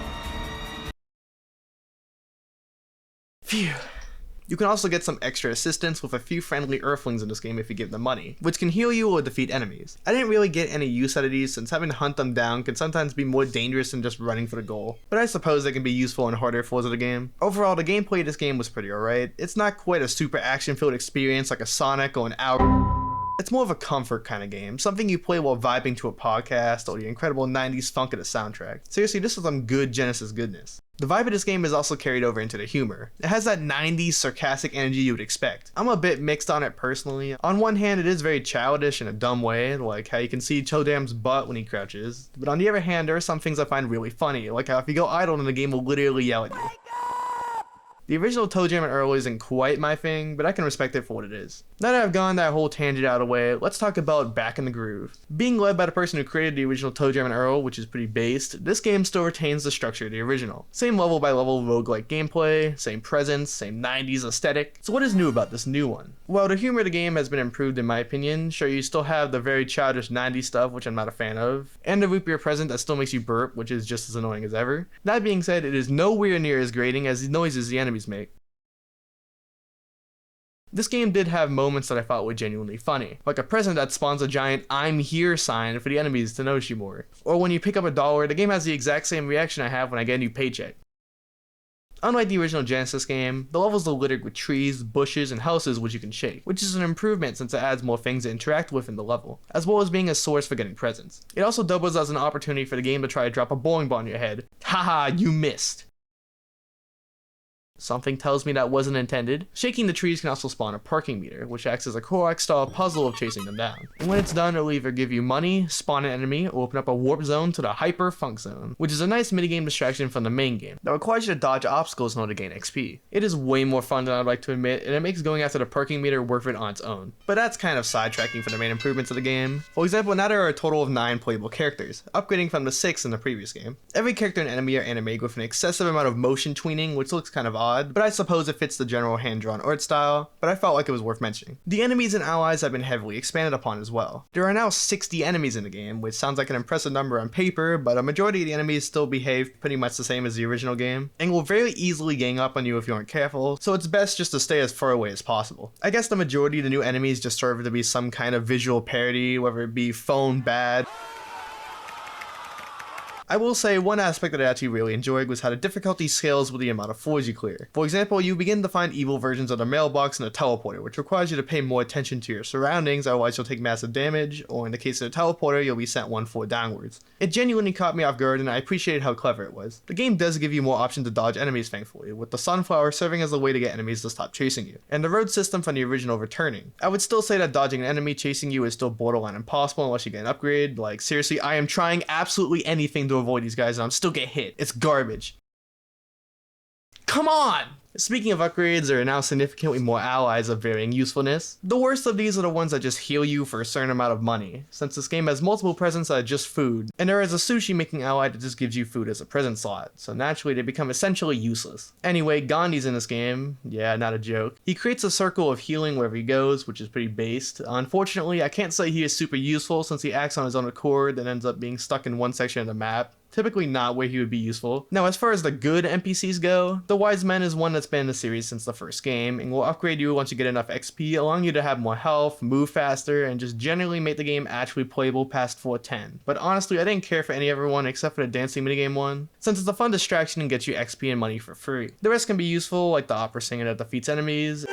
Phew. You can also get some extra assistance with a few friendly Earthlings in this game if you give them money, which can heal you or defeat enemies. I didn't really get any use out of these since having to hunt them down can sometimes be more dangerous than just running for the goal, but I suppose they can be useful in harder floors of the game. Overall, the gameplay of this game was pretty alright. It's not quite a super action-filled experience like a Sonic or an Hour. It's more of a comfort kind of game, something you play while vibing to a podcast or the incredible 90s funk of the soundtrack. Seriously, this is some good Genesis goodness. The vibe of this game is also carried over into the humor. It has that 90s sarcastic energy you would expect. I'm a bit mixed on it personally. On one hand, it is very childish in a dumb way, like how you can see ChuChu's butt when he crouches. But on the other hand, there are some things I find really funny, like how if you go idle then the game will literally yell at you. The original ToeJam and Earl isn't quite my thing, but I can respect it for what it is. Now that I've gone that whole tangent out of the way, let's talk about Back in the Groove. Being led by the person who created the original ToeJam and Earl, which is pretty based, this game still retains the structure of the original. Same level by level roguelike gameplay, same presence, same 90s aesthetic. So what is new about this new one? Well, the humor of the game has been improved in my opinion. Sure, you still have the very childish 90s stuff, which I'm not a fan of, and the root beer present that still makes you burp, which is just as annoying as ever. That being said, it is nowhere near as grating as the noises the enemies make. This game did have moments that I thought were genuinely funny, like a present that spawns a giant "I'm here" sign for the enemies to notice you more. Or when you pick up $1, the game has the exact same reaction I have when I get a new paycheck. Unlike the original Genesis game, the levels are littered with trees, bushes, and houses which you can shake, which is an improvement since it adds more things to interact with in the level, as well as being a source for getting presents. It also doubles as an opportunity for the game to try to drop a bowling ball on your head. Haha, you missed! Something tells me that wasn't intended. Shaking the trees can also spawn a parking meter, which acts as a Korok-style puzzle of chasing them down. And when it's done, it'll either give you money, spawn an enemy, or open up a warp zone to the Hyper Funk Zone, which is a nice minigame distraction from the main game that requires you to dodge obstacles in order to gain XP. It is way more fun than I'd like to admit, and it makes going after the parking meter worth it on its own. But that's kind of sidetracking for the main improvements of the game. For example, now there are a total of 9 playable characters, upgrading from the 6 in the previous game. Every character and enemy are animated with an excessive amount of motion tweening, which looks kind of odd, odd, but I suppose it fits the general hand-drawn art style, but I felt like it was worth mentioning. The enemies and allies have been heavily expanded upon as well. There are now 60 enemies in the game, which sounds like an impressive number on paper, but a majority of the enemies still behave pretty much the same as the original game, and will very easily gang up on you if you aren't careful, so it's best just to stay as far away as possible. I guess the majority of the new enemies just serve to be some kind of visual parody, whether it be phone bad. I will say one aspect that I actually really enjoyed was how the difficulty scales with the amount of floors you clear. For example, you begin to find evil versions of the mailbox and the teleporter, which requires you to pay more attention to your surroundings, otherwise you'll take massive damage, or in the case of the teleporter, you'll be sent one floor downwards. It genuinely caught me off guard and I appreciated how clever it was. The game does give you more options to dodge enemies thankfully, with the sunflower serving as a way to get enemies to stop chasing you, and the road system from the original returning. I would still say that dodging an enemy chasing you is still borderline impossible unless you get an upgrade. Like seriously, I am trying absolutely anything to avoid these guys and I'm still get hit. It's garbage. Come on! Speaking of upgrades, there are now significantly more allies of varying usefulness. The worst of these are the ones that just heal you for a certain amount of money, since this game has multiple presents that are just food, and there is a sushi making ally that just gives you food as a present slot, so naturally they become essentially useless. Anyway, Gandhi's in this game, yeah, not a joke. He creates a circle of healing wherever he goes, which is pretty based. Unfortunately, I can't say he is super useful since he acts on his own accord and ends up being stuck in one section of the map. Typically not where he would be useful. Now, as far as the good NPCs go, the Wise Men is one that's been in the series since the first game, and will upgrade you once you get enough XP, allowing you to have more health, move faster, and just generally make the game actually playable past 410. But honestly, I didn't care for any other one except for the dancing minigame one, since it's a fun distraction and gets you XP and money for free. The rest can be useful, like the opera singer that defeats enemies.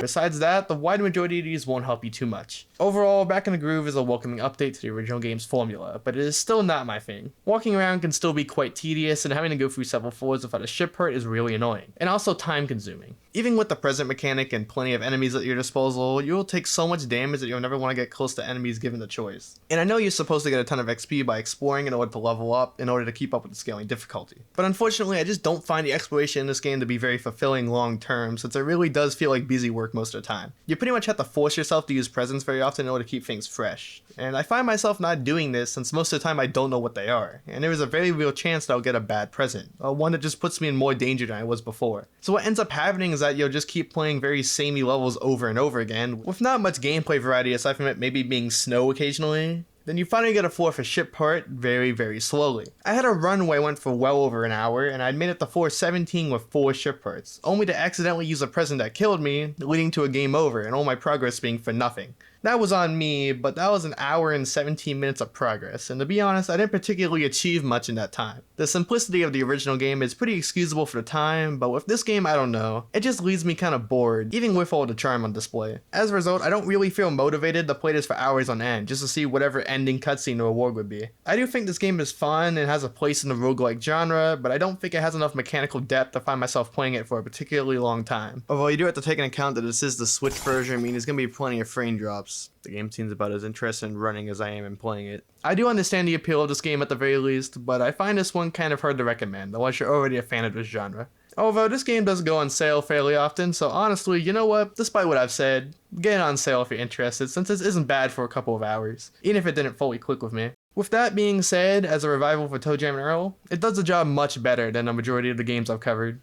Besides that, the wide majority of these won't help you too much. Overall, Back in the Groove is a welcoming update to the original game's formula, but it is still not my thing. Walking around can still be quite tedious, and having to go through several floors without a ship hurt is really annoying, and also time consuming. Even with the present mechanic and plenty of enemies at your disposal, you'll take so much damage that you'll never want to get close to enemies given the choice. And I know you're supposed to get a ton of XP by exploring in order to level up, in order to keep up with the scaling difficulty. But unfortunately, I just don't find the exploration in this game to be very fulfilling long term, since it really does feel like busy work most of the time. You pretty much have to force yourself to use presents very often in order to keep things fresh. And I find myself not doing this since most of the time I don't know what they are, and there is a very real chance that I'll get a bad present, one that just puts me in more danger than I was before. So what ends up happening is that you'll just keep playing very samey levels over and over again, with not much gameplay variety aside from it maybe being snow occasionally. Then you finally get a floor for ship part very, very slowly. I had a run where I went for well over an hour, and I'd made it to floor 17 with 4 ship parts, only to accidentally use a present that killed me, leading to a game over and all my progress being for nothing. That was on me, but that was an hour and 17 minutes of progress, and to be honest, I didn't particularly achieve much in that time. The simplicity of the original game is pretty excusable for the time, but with this game, I don't know. It just leaves me kind of bored, even with all the charm on display. As a result, I don't really feel motivated to play this for hours on end, just to see whatever ending cutscene the reward would be. I do think this game is fun and has a place in the roguelike genre, but I don't think it has enough mechanical depth to find myself playing it for a particularly long time. Although you do have to take into account that this is the Switch version, I mean there's going to be plenty of frame drops. The game seems about as interested in running as I am in playing it. I do understand the appeal of this game at the very least, but I find this one kind of hard to recommend, unless you're already a fan of this genre. Although this game does go on sale fairly often, so honestly, you know what, despite what I've said, get it on sale if you're interested, since this isn't bad for a couple of hours, even if it didn't fully click with me. With that being said, as a revival for ToeJam and Earl, it does the job much better than the majority of the games I've covered.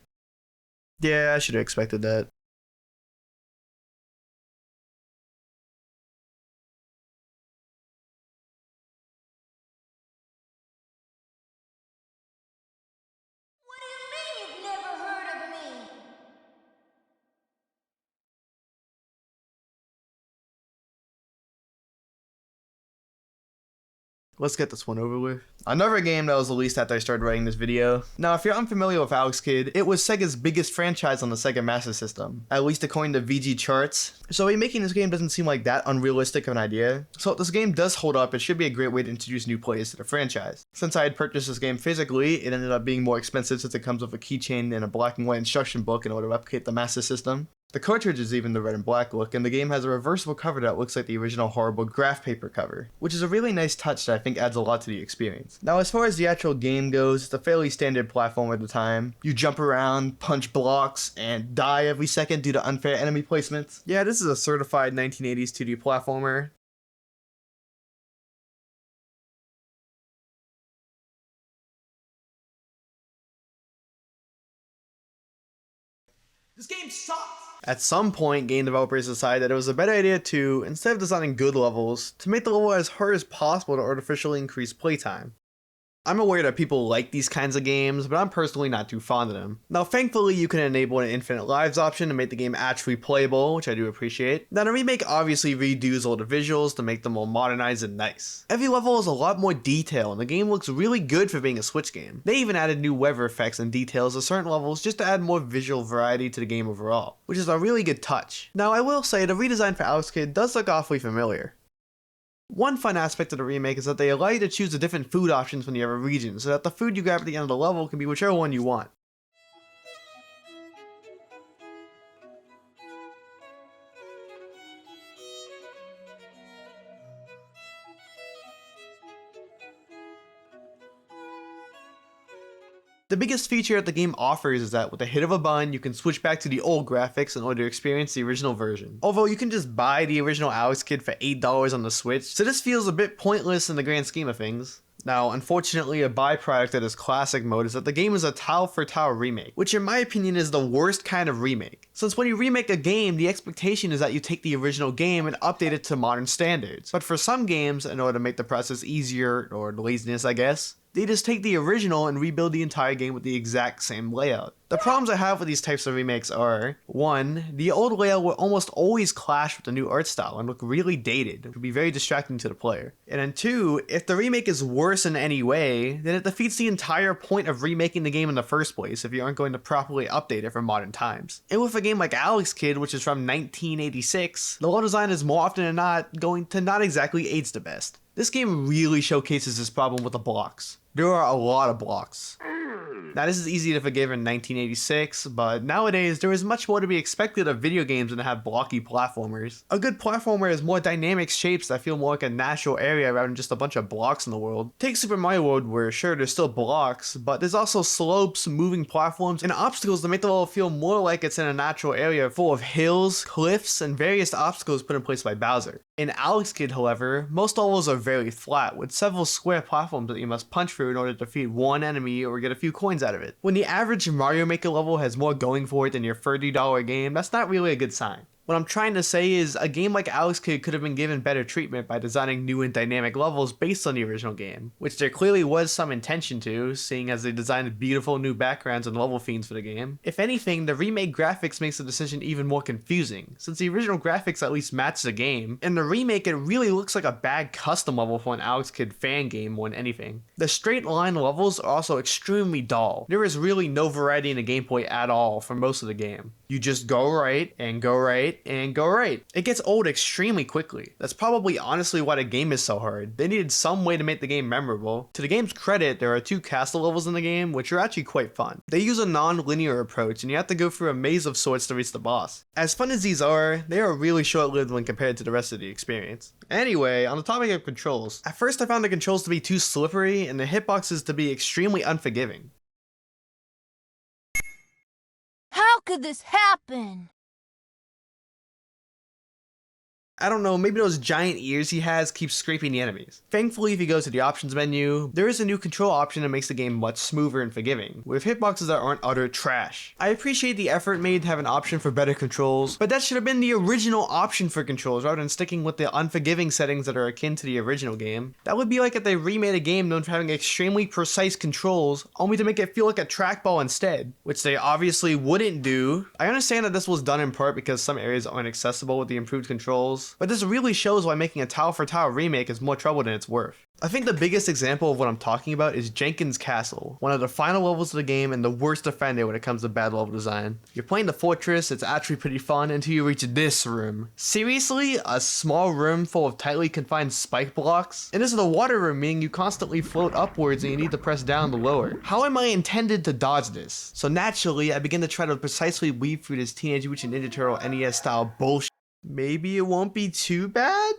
Yeah, I should have expected that. What do you mean you've never heard of me? Let's get this one over with. Another game that was released after I started writing this video. Now, if you're unfamiliar with Alex Kidd, it was Sega's biggest franchise on the Sega Master System, at least according to VG charts. So remaking this game doesn't seem like that unrealistic of an idea. So if this game does hold up, it should be a great way to introduce new players to the franchise. Since I had purchased this game physically, it ended up being more expensive since it comes with a keychain and a black and white instruction book in order to replicate the Master System. The cartridge is even the red and black look, and the game has a reversible cover that looks like the original horrible graph paper cover, which is a really nice touch that I think adds a lot to the experience. Now, as far as the actual game goes, it's a fairly standard platform at the time. You jump around, punch blocks, and die every second due to unfair enemy placements. Yeah, this is a certified 1980s 2D platformer. This game sucks! At some point, game developers decided that it was a better idea to, instead of designing good levels, to make the level as hard as possible to artificially increase playtime. I'm aware that people like these kinds of games, but I'm personally not too fond of them. Now thankfully you can enable an infinite lives option to make the game actually playable, which I do appreciate. Now the remake obviously redoes all the visuals to make them more modernized and nice. Every level has a lot more detail and the game looks really good for being a Switch game. They even added new weather effects and details to certain levels just to add more visual variety to the game overall, which is a really good touch. Now I will say the redesign for Alex Kidd does look awfully familiar. One fun aspect of the remake is that they allow you to choose the different food options from the other regions, so that the food you grab at the end of the level can be whichever one you want. The biggest feature that the game offers is that with a hit of a button, you can switch back to the old graphics in order to experience the original version. Although you can just buy the original Alex Kidd for $8 on the Switch, so this feels a bit pointless in the grand scheme of things. Now, unfortunately, a byproduct of this classic mode is that the game is a tile-for-tile remake, which in my opinion is the worst kind of remake. Since when you remake a game, the expectation is that you take the original game and update it to modern standards. But for some games, in order to make the process easier, or laziness I guess, they just take the original and rebuild the entire game with the exact same layout. The problems I have with these types of remakes are, 1. The old layout will almost always clash with the new art style and look really dated, which would be very distracting to the player. And then 2. If the remake is worse in any way, then it defeats the entire point of remaking the game in the first place if you aren't going to properly update it for modern times. And with a game like Alex Kidd, which is from 1986, the level design is more often than not going to not exactly age the best. This game really showcases this problem with the blocks. There are a lot of blocks. Now this is easy to forgive in 1986, but nowadays there is much more to be expected of video games than to have blocky platformers. A good platformer has more dynamic shapes that feel more like a natural area rather than just a bunch of blocks in the world. Take Super Mario World where sure there's still blocks, but there's also slopes, moving platforms, and obstacles that make the level feel more like it's in a natural area full of hills, cliffs, and various obstacles put in place by Bowser. In Alex Kidd, however, most levels are very flat, with several square platforms that you must punch through in order to defeat one enemy or get a few coins out of it. When the average Mario Maker level has more going for it than your $30 game, that's not really a good sign. What I'm trying to say is, a game like Alex Kidd could have been given better treatment by designing new and dynamic levels based on the original game, which there clearly was some intention to, seeing as they designed beautiful new backgrounds and level themes for the game. If anything, the remake graphics makes the decision even more confusing, since the original graphics at least match the game. In the remake, it really looks like a bad custom level for an Alex Kidd fan game more than anything. The straight line levels are also extremely dull. There is really no variety in the gameplay at all for most of the game. You just go right, and go right, and go right. It gets old extremely quickly. That's probably honestly why the game is so hard. They needed some way to make the game memorable. To the game's credit, there are 2 castle levels in the game, which are actually quite fun. They use a non-linear approach, and you have to go through a maze of sorts to reach the boss. As fun as these are, they are really short-lived when compared to the rest of the experience. Anyway, on the topic of controls, at first I found the controls to be too slippery, and the hitboxes to be extremely unforgiving. How could this happen? I don't know, maybe those giant ears he has keep scraping the enemies. Thankfully, if you go to the options menu, there is a new control option that makes the game much smoother and forgiving, with hitboxes that aren't utter trash. I appreciate the effort made to have an option for better controls, but that should have been the original option for controls rather than sticking with the unforgiving settings that are akin to the original game. That would be like if they remade a game known for having extremely precise controls, only to make it feel like a trackball instead, which they obviously wouldn't do. I understand that this was done in part because some areas aren't accessible with the improved controls, but this really shows why making a tile-for-tile remake is more trouble than it's worth. I think the biggest example of what I'm talking about is Jenkins Castle, one of the final levels of the game and the worst offender when it comes to bad level design. You're playing the fortress, it's actually pretty fun until you reach this room. Seriously? A small room full of tightly confined spike blocks? And this is the water room, meaning you constantly float upwards and you need to press down to lower. How am I intended to dodge this? So naturally, I begin to try to precisely weave through this Teenage Mutant Ninja Turtle NES style bullshit. Maybe it won't be too bad?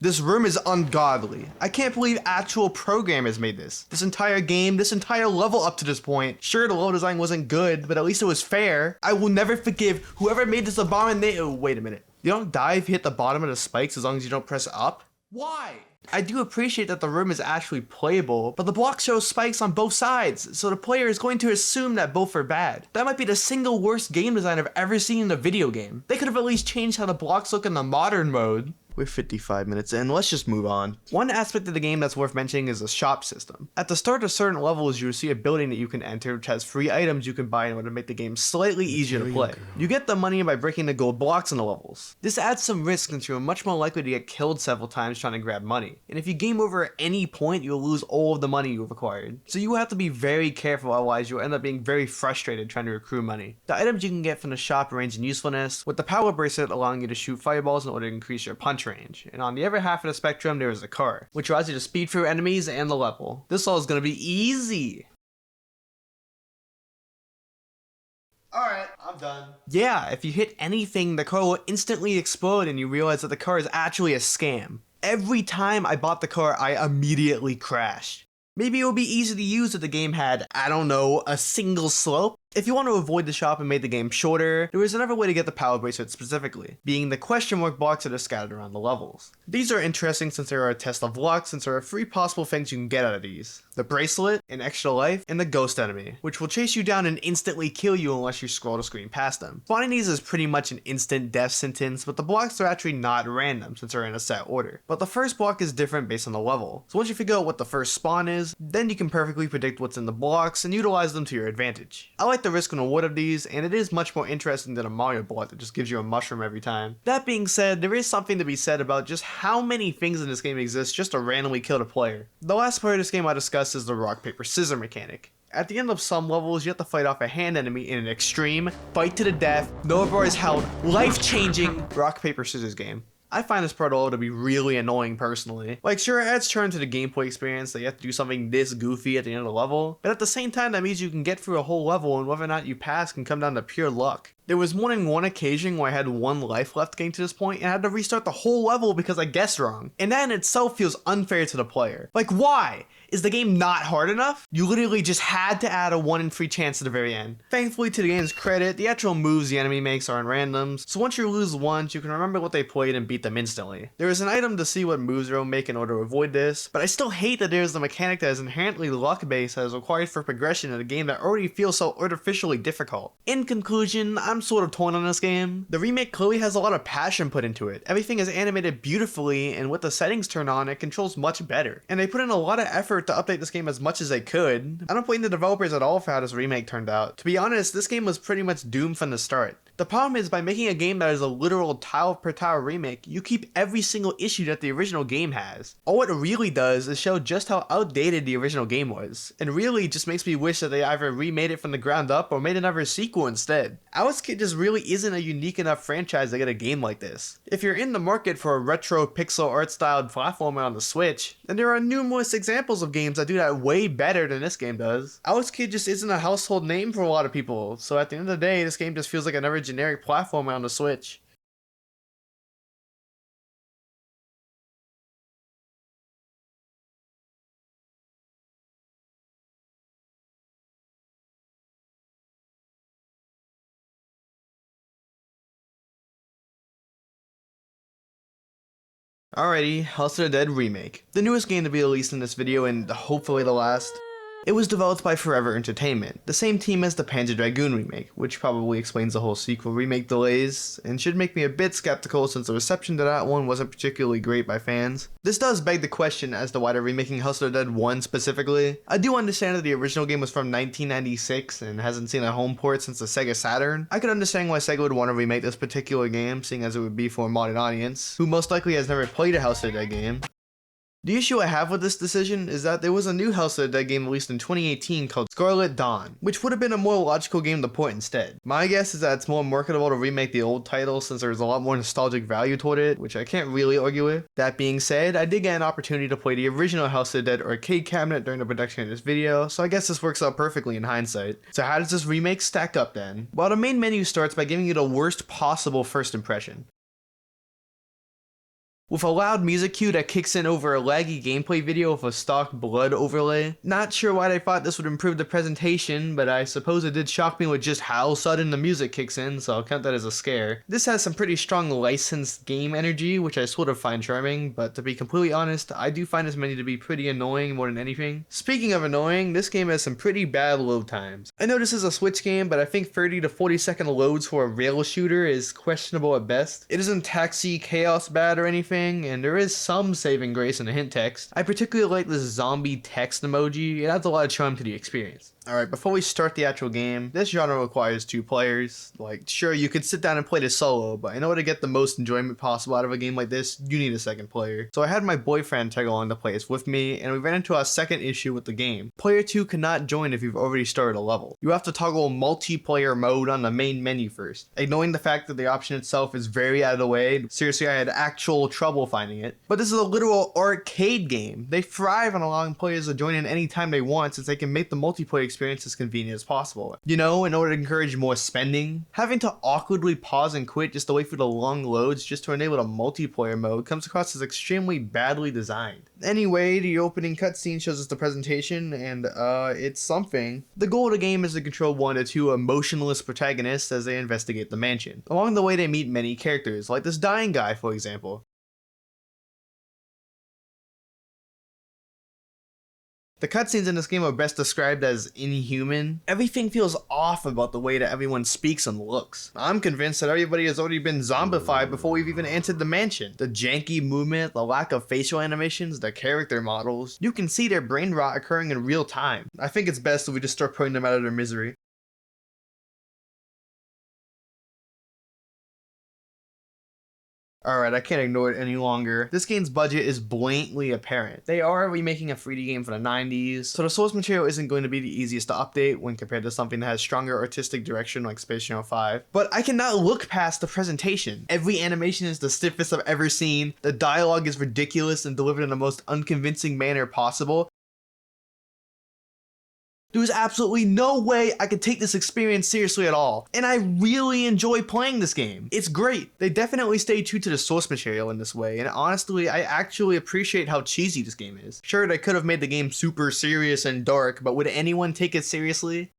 This room is ungodly. I can't believe actual programmers made this. This entire game, this entire level up to this point. Sure, the level design wasn't good, but at least it was fair. I will never forgive whoever made this abomination. Oh, wait a minute. You don't die if you hit the bottom of the spikes as long as you don't press up? Why? I do appreciate that the room is actually playable, but the block shows spikes on both sides, so the player is going to assume that both are bad. That might be the single worst game design I've ever seen in a video game. They could have at least changed how the blocks look in the modern mode. We're 55 minutes in, let's just move on. One aspect of the game that's worth mentioning is the shop system. At the start of certain levels, you will see a building that you can enter which has free items you can buy in order to make the game slightly easier to play. You get the money by breaking the gold blocks in the levels. This adds some risk since you are much more likely to get killed several times trying to grab money. And if you game over at any point, you'll lose all of the money you've acquired. So you have to be very careful, otherwise you'll end up being very frustrated trying to accrue money. The items you can get from the shop range in usefulness, with the power bracelet allowing you to shoot fireballs in order to increase your punch range. And on the other half of the spectrum, there is a car, which allows you to speed through enemies and the level. This all is going to be easy. Alright, I'm done. Yeah, if you hit anything, the car will instantly explode and you realize that the car is actually a scam. Every time I bought the car, I immediately crashed. Maybe it would be easy to use if the game had, I don't know, a single slope. If you want to avoid the shop and make the game shorter, there is another way to get the power bracelet specifically, being the question mark blocks that are scattered around the levels. These are interesting since they are a test of luck, since there are 3 possible things you can get out of these. The bracelet, an extra life, and the ghost enemy, which will chase you down and instantly kill you unless you scroll the screen past them. Finding these is pretty much an instant death sentence, but the blocks are actually not random since they're in a set order. But the first block is different based on the level, so once you figure out what the first spawn is, then you can perfectly predict what's in the blocks and utilize them to your advantage. I like the risk and reward of these, and it is much more interesting than a Mario block that just gives you a mushroom every time. That being said, there is something to be said about just how many things in this game exist just to randomly kill the player. The last part of this game I discussed is the rock paper scissors mechanic. At the end of some levels, you have to fight off a hand enemy in an extreme, fight to the death, no bar is held, life-changing rock paper scissors game. I find this part all to be really annoying personally. Like, sure, it adds charm to the gameplay experience that you have to do something this goofy at the end of the level, but at the same time that means you can get through a whole level and whether or not you pass can come down to pure luck. There was more than one occasion where I had 1 life left getting to this point and I had to restart the whole level because I guessed wrong. And that in itself feels unfair to the player. Like, why? Is the game not hard enough? You literally just had to add a 1 in 3 chance at the very end. Thankfully, to the game's credit, the actual moves the enemy makes aren't randoms, so once you lose once, you can remember what they played and beat them instantly. There is an item to see what moves they'll make in order to avoid this, but I still hate that there is the mechanic that is inherently luck-based that is required for progression in a game that already feels so artificially difficult. In conclusion, I'm sort of torn on this game. The remake clearly has a lot of passion put into it. Everything is animated beautifully, and with the settings turned on, it controls much better. And they put in a lot of effort to update this game as much as they could. I don't blame the developers at all for how this remake turned out. To be honest, this game was pretty much doomed from the start. The problem is, by making a game that is a literal tile per tile remake, you keep every single issue that the original game has. All it really does is show just how outdated the original game was, and really just makes me wish that they either remade it from the ground up or made another sequel instead. Alice Kid just really isn't a unique enough franchise to get a game like this. If you're in the market for a retro pixel art styled platformer on the Switch, then there are numerous examples of games that do that way better than this game does. Alice Kid just isn't a household name for a lot of people, so at the end of the day, this game just feels like another generic platformer on the Switch. Alrighty, House of the Dead Remake. The newest game to be released in this video and hopefully the last. It was developed by Forever Entertainment, the same team as the Panzer Dragoon remake, which probably explains the whole sequel remake delays, and should make me a bit skeptical since the reception to that one wasn't particularly great by fans. This does beg the question as to why they're remaking House of the Dead 1 specifically. I do understand that the original game was from 1996 and hasn't seen a home port since the Sega Saturn. I could understand why Sega would want to remake this particular game, seeing as it would be for a modern audience, who most likely has never played a House of the Dead game. The issue I have with this decision is that there was a new House of the Dead game released in 2018 called Scarlet Dawn, which would have been a more logical game to port instead. My guess is that it's more marketable to remake the old title since there's a lot more nostalgic value toward it, which I can't really argue with. That being said, I did get an opportunity to play the original House of the Dead arcade cabinet during the production of this video, so I guess this works out perfectly in hindsight. So how does this remake stack up then? Well, the main menu starts by giving you the worst possible first impression. with a loud music cue that kicks in over a laggy gameplay video with a stock blood overlay. Not sure why they thought this would improve the presentation, but I suppose it did shock me with just how sudden the music kicks in, so I'll count that as a scare. This has some pretty strong licensed game energy, which I sort of find charming, but to be completely honest, I do find this menu to be pretty annoying more than anything. Speaking of annoying, this game has some pretty bad load times. I know this is a Switch game, but I think 30 to 40 second loads for a rail shooter is questionable at best. It isn't Taxi Chaos bad or anything, and there is some saving grace in the hint text. I particularly like this zombie text emoji. It adds a lot of charm to the experience. Alright, before we start the actual game, this genre requires 2 players. Like, sure, you could sit down and play this solo, but in order to get the most enjoyment possible out of a game like this, you need a second player. So I had my boyfriend tag along to play this with me, and we ran into our second issue with the game. Player 2 cannot join if you've already started a level. You have to toggle multiplayer mode on the main menu first. Ignoring the fact that the option itself is very out of the way, seriously, I had actual trouble finding it. But this is a literal arcade game. They thrive on allowing players to join in any time they want, since they can make the multiplayer experience as convenient as possible. You know, in order to encourage more spending, having to awkwardly pause and quit just to wait for the long loads just to enable the multiplayer mode comes across as extremely badly designed. Anyway, the opening cutscene shows us the presentation, and it's something. The goal of the game is to control 1 to 2 emotionless protagonists as they investigate the mansion. Along the way, they meet many characters, like this dying guy, for example. The cutscenes in this game are best described as inhuman. Everything feels off about the way that everyone speaks and looks. I'm convinced that everybody has already been zombified before we've even entered the mansion. The janky movement, the lack of facial animations, the character models, you can see their brain rot occurring in real time. I think it's best if we just start putting them out of their misery. Alright, I can't ignore it any longer. This game's budget is blatantly apparent. They are remaking a 3D game for the 90s, so the source material isn't going to be the easiest to update when compared to something that has stronger artistic direction like Space Channel 5. But I cannot look past the presentation. Every animation is the stiffest I've ever seen, the dialogue is ridiculous and delivered in the most unconvincing manner possible. There's absolutely no way I could take this experience seriously at all, and I really enjoy playing this game. It's great. They definitely stay true to the source material in this way, and honestly, I actually appreciate how cheesy this game is. Sure, they could have made the game super serious and dark, but would anyone take it seriously?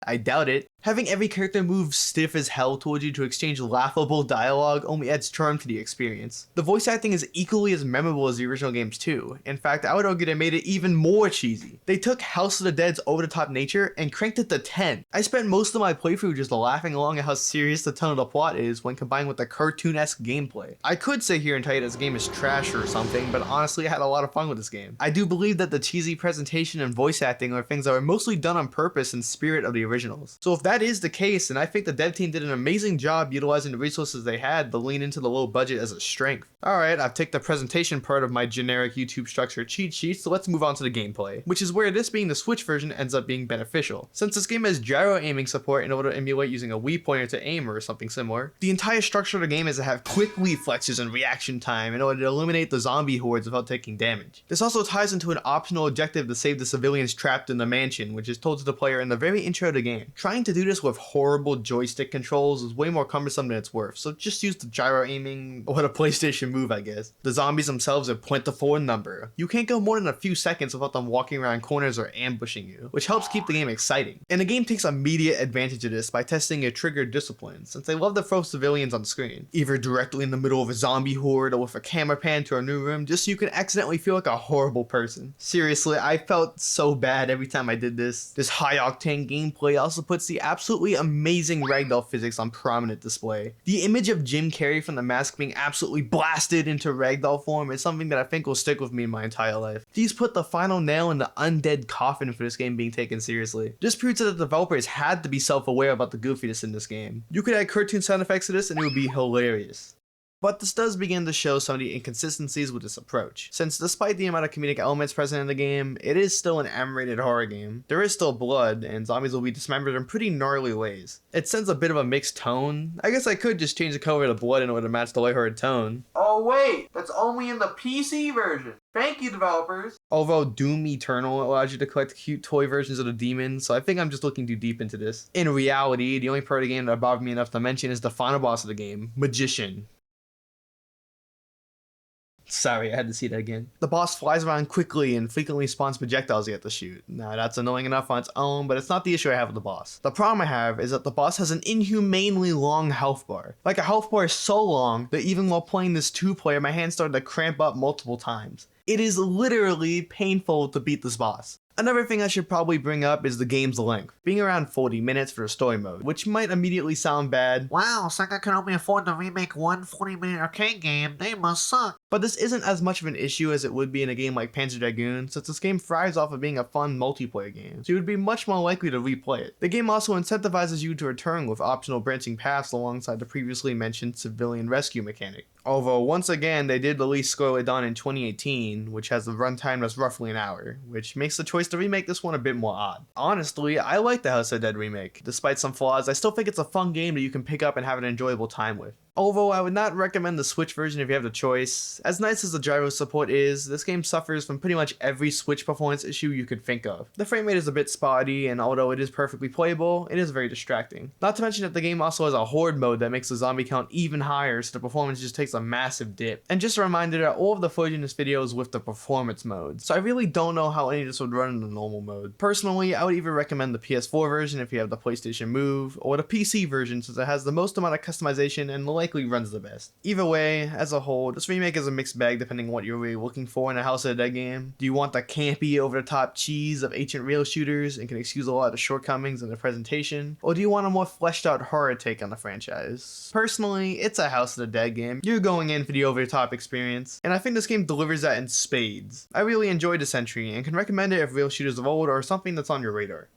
I doubt it. Having every character move stiff as hell towards you to exchange laughable dialogue only adds charm to the experience. The voice acting is equally as memorable as the original games too. In fact, I would argue they made it even more cheesy. They took House of the Dead's over-the-top nature and cranked it to 10. I spent most of my playthrough just laughing along at how serious the tone of the plot is when combined with the cartoon-esque gameplay. I could sit here and tell you this game is trash or something, but honestly I had a lot of fun with this game. I do believe that the cheesy presentation and voice acting are things that were mostly done on purpose in spirit of the originals. So if that is the case, then I think the dev team did an amazing job utilizing the resources they had to lean into the low budget as a strength. Alright, I've taken the presentation part of my generic YouTube structure cheat sheet, so let's move on to the gameplay, which is where this being the Switch version ends up being beneficial. Since this game has gyro aiming support in order to emulate using a Wii pointer to aim or something similar, the entire structure of the game is to have quick reflexes and reaction time in order to eliminate the zombie hordes without taking damage. This also ties into an optional objective to save the civilians trapped in the mansion, which is told to the player in the very intro of the game. Trying to do this with horrible joystick controls is way more cumbersome than it's worth, so just use the gyro aiming or the PlayStation Move, I guess. The zombies themselves are plentiful in number. You can't go more than a few seconds without them walking around corners or ambushing you, which helps keep the game exciting. And the game takes immediate advantage of this by testing your trigger discipline, since they love to throw civilians on screen, either directly in the middle of a zombie horde or with a camera pan to a new room, just so you can accidentally feel like a horrible person. Seriously, I felt so bad every time I did this. This high octane gameplay also puts the absolutely amazing ragdoll physics on prominent display. The image of Jim Carrey from The Mask being absolutely blasted into ragdoll form is something that I think will stick with me my entire life. These put the final nail in the undead coffin for this game being taken seriously. This proves that the developers had to be self-aware about the goofiness in this game. You could add cartoon sound effects to this and it would be hilarious. But this does begin to show some of the inconsistencies with this approach, since despite the amount of comedic elements present in the game, it is still an M-rated horror game. There is still blood, and zombies will be dismembered in pretty gnarly ways. It sends a bit of a mixed tone. I guess I could just change the color of the blood in order to match the lighthearted tone. Oh wait, that's only in the PC version. Thank you, developers. Although Doom Eternal allows you to collect cute toy versions of the demons, so I think I'm just looking too deep into this. In reality, the only part of the game that bothered me enough to mention is the final boss of the game, Magician. Sorry, I had to see that again. The boss flies around quickly and frequently spawns projectiles you have to shoot. Now, that's annoying enough on its own, but it's not the issue I have with the boss. The problem I have is that the boss has an inhumanely long health bar. Like, a health bar is so long that even while playing this 2-player, my hand started to cramp up multiple times. It is literally painful to beat this boss. Another thing I should probably bring up is the game's length, being around 40 minutes for a story mode, which might immediately sound bad. Wow, Sega can only afford to remake one 40-minute arcade game. They must suck. But this isn't as much of an issue as it would be in a game like Panzer Dragoon, since this game thrives off of being a fun multiplayer game, so you would be much more likely to replay it. The game also incentivizes you to return with optional branching paths alongside the previously mentioned civilian rescue mechanic. Although, once again, they did release Scarlet Dawn in 2018, which has a runtime that's roughly an hour, which makes the choice to remake this one a bit more odd. Honestly, I like the House of Dead remake. Despite some flaws, I still think it's a fun game that you can pick up and have an enjoyable time with. Although I would not recommend the Switch version if you have the choice. As nice as the gyro support is, this game suffers from pretty much every Switch performance issue you could think of. The frame rate is a bit spotty, and although it is perfectly playable, it is very distracting. Not to mention that the game also has a horde mode that makes the zombie count even higher, so the performance just takes a massive dip. And just a reminder that all of the footage in this video is with the performance mode, so I really don't know how any of this would run in the normal mode. Personally, I would either recommend the PS4 version if you have the PlayStation Move, or the PC version since it has the most amount of customization and likely runs the best. Either way, as a whole, this remake is a mixed bag depending on what you're really looking for in a House of the Dead game. Do you want the campy, over-the-top cheese of ancient rail shooters and can excuse a lot of the shortcomings in the presentation? Or do you want a more fleshed out horror take on the franchise? Personally, it's a House of the Dead game. You're going in for the over-the-top experience, and I think this game delivers that in spades. I really enjoyed this entry and can recommend it if rail shooters of old are something that's on your radar.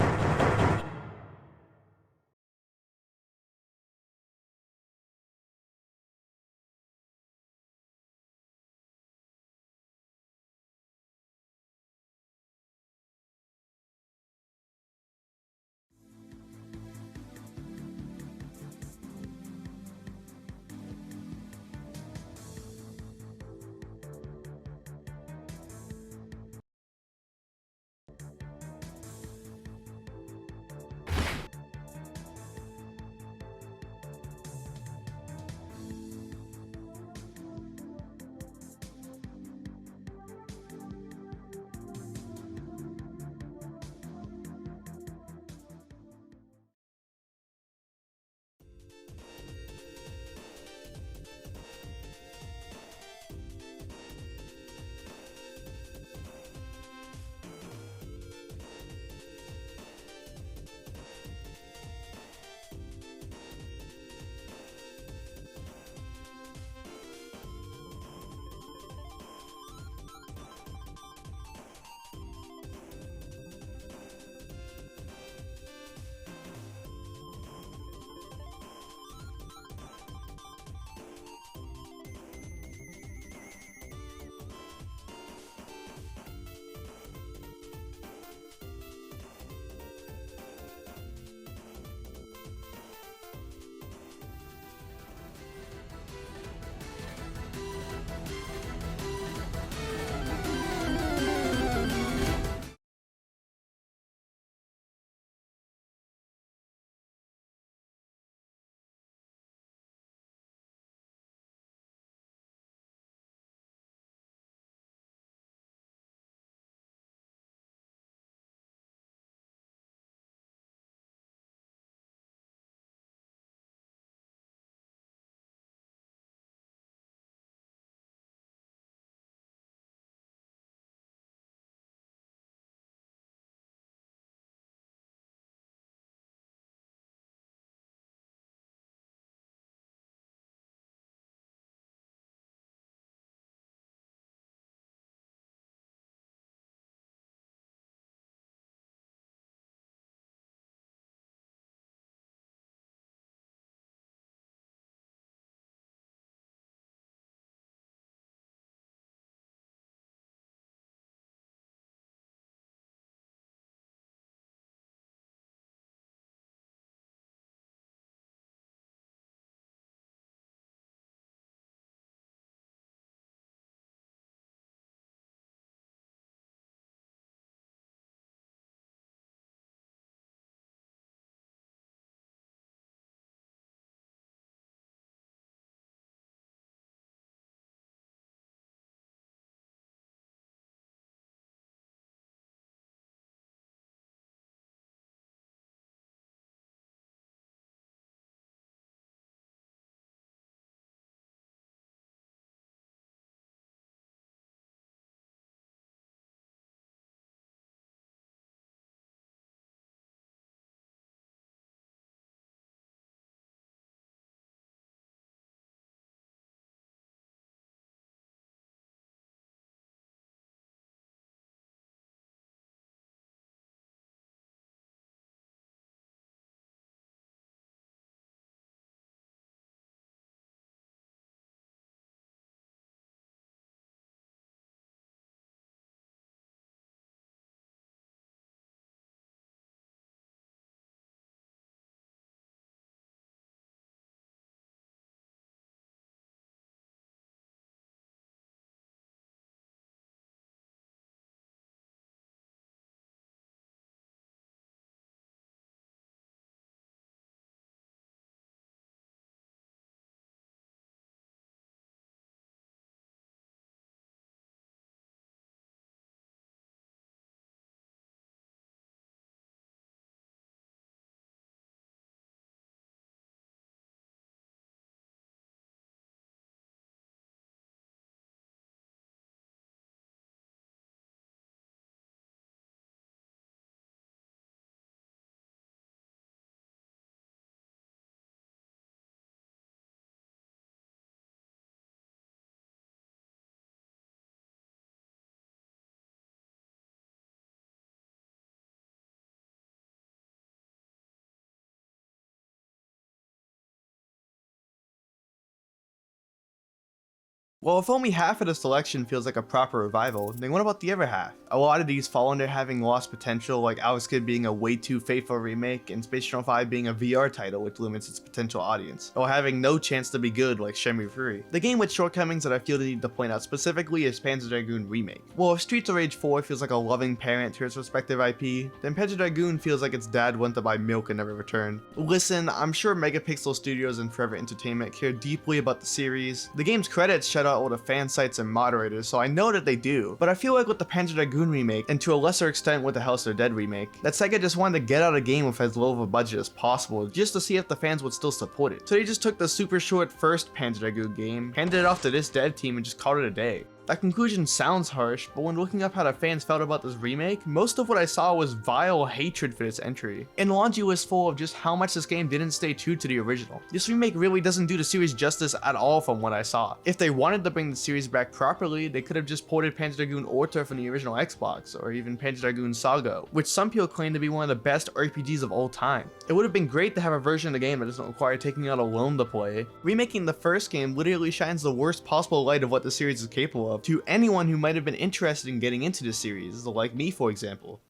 Well, if only half of the selection feels like a proper revival, then what about the other half? A lot of these fall under having lost potential, like Alex Kidd being a way too faithful remake, and Space Channel 5 being a VR title which limits its potential audience, or having no chance to be good like Shenmue 3. The game with shortcomings that I feel the need to point out specifically is Panzer Dragoon Remake. Well, if Streets of Rage 4 feels like a loving parent to its respective IP, then Panzer Dragoon feels like its dad went to buy milk and never returned. Listen, I'm sure Megapixel Studios and Forever Entertainment care deeply about the series. The game's credits shout out all the fan sites and moderators, so I know that they do, but I feel like with the Panzer Dragoon remake, and to a lesser extent with the House of the Dead remake, that Sega just wanted to get out a game with as low of a budget as possible, just to see if the fans would still support it. So they just took the super short first Panzer Dragoon game, handed it off to this dev team, and just called it a day. That conclusion sounds harsh, but when looking up how the fans felt about this remake, most of what I saw was vile hatred for this entry. And the laundry list full of just how much this game didn't stay true to the original. This remake really doesn't do the series justice at all from what I saw. If they wanted to bring the series back properly, they could have just ported Panzer Dragoon Orta from the original Xbox, or even Panzer Dragoon Saga, which some people claim to be one of the best RPGs of all time. It would have been great to have a version of the game that doesn't require taking out a loan to play. Remaking the first game literally shines the worst possible light of what the series is capable of to anyone who might have been interested in getting into this series, like me for example.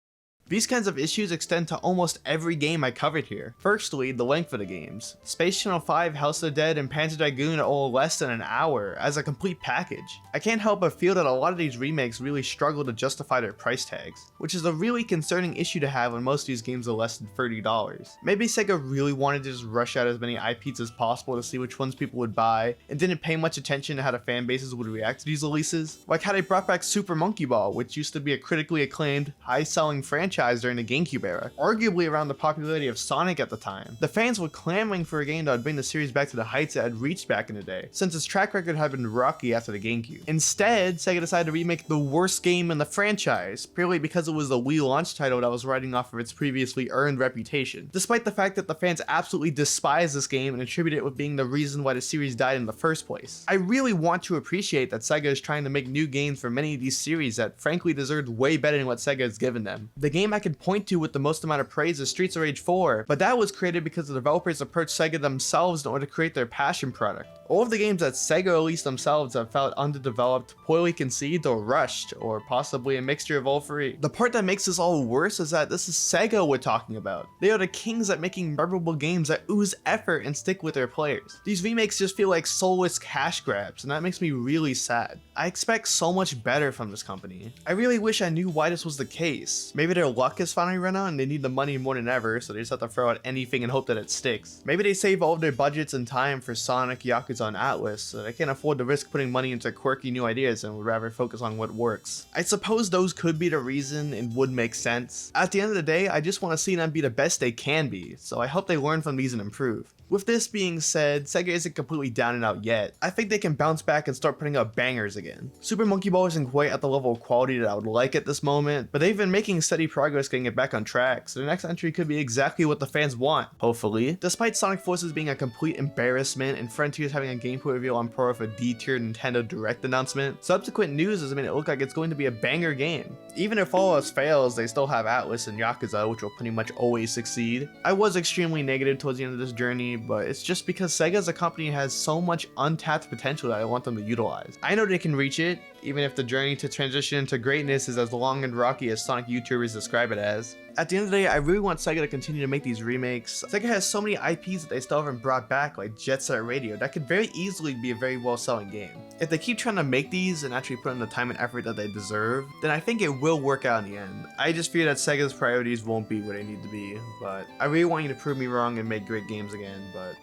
These kinds of issues extend to almost every game I covered here. Firstly, the length of the games. Space Channel 5, House of the Dead, and Panzer Dragoon are all less than an hour as a complete package. I can't help but feel that a lot of these remakes really struggle to justify their price tags, which is a really concerning issue to have when most of these games are less than $30. Maybe Sega really wanted to just rush out as many IPs as possible to see which ones people would buy, and didn't pay much attention to how the fan bases would react to these releases. Like how they brought back Super Monkey Ball, which used to be a critically acclaimed, high-selling franchise during the GameCube era, arguably around the popularity of Sonic at the time. The fans were clamoring for a game that would bring the series back to the heights it had reached back in the day, since its track record had been rocky after the GameCube. Instead, Sega decided to remake the worst game in the franchise, purely because it was a Wii launch title that was riding off of its previously earned reputation, despite the fact that the fans absolutely despise this game and attribute it with being the reason why the series died in the first place. I really want to appreciate that Sega is trying to make new games for many of these series that frankly deserved way better than what Sega has given them. The game I could point to with the most amount of praise is Streets of Rage 4, but that was created because the developers approached Sega themselves in order to create their passion product. All of the games that Sega released themselves have felt underdeveloped, poorly conceived, or rushed, or possibly a mixture of all three. The part that makes this all worse is that this is Sega we're talking about. They are the kings at making memorable games that ooze effort and stick with their players. These remakes just feel like soulless cash grabs, and that makes me really sad. I expect so much better from this company. I really wish I knew why this was the case. Maybe their luck has finally run out and they need the money more than ever, so they just have to throw out anything and hope that it sticks. Maybe they save all of their budgets and time for Sonic, Yakuza, and Atlas, so they can't afford to risk putting money into quirky new ideas and would rather focus on what works. I suppose those could be the reason and would make sense. At the end of the day, I just want to see them be the best they can be, so I hope they learn from these and improve. With this being said, Sega isn't completely down and out yet. I think they can bounce back and start putting out bangers again. Super Monkey Ball isn't quite at the level of quality that I would like at this moment, but they've been making steady progress getting it back on track, so the next entry could be exactly what the fans want, hopefully. Despite Sonic Forces being a complete embarrassment and Frontiers having a gameplay reveal on par with a D-tier Nintendo Direct announcement, subsequent news has made it look like it's going to be a banger game. Even if all else fails, they still have Atlas and Yakuza, which will pretty much always succeed. I was extremely negative towards the end of this journey, but it's just because Sega as a company has so much untapped potential that I want them to utilize. I know they can reach it, even if the journey to transition into greatness is as long and rocky as Sonic YouTubers describe it as. At the end of the day, I really want Sega to continue to make these remakes. Sega has so many IPs that they still haven't brought back, like Jet Set Radio, that could very easily be a very well-selling game. If they keep trying to make these and actually put in the time and effort that they deserve, then I think it will work out in the end. I just fear that Sega's priorities won't be where they need to be, but I really want you to prove me wrong and make great games again, but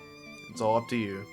it's all up to you.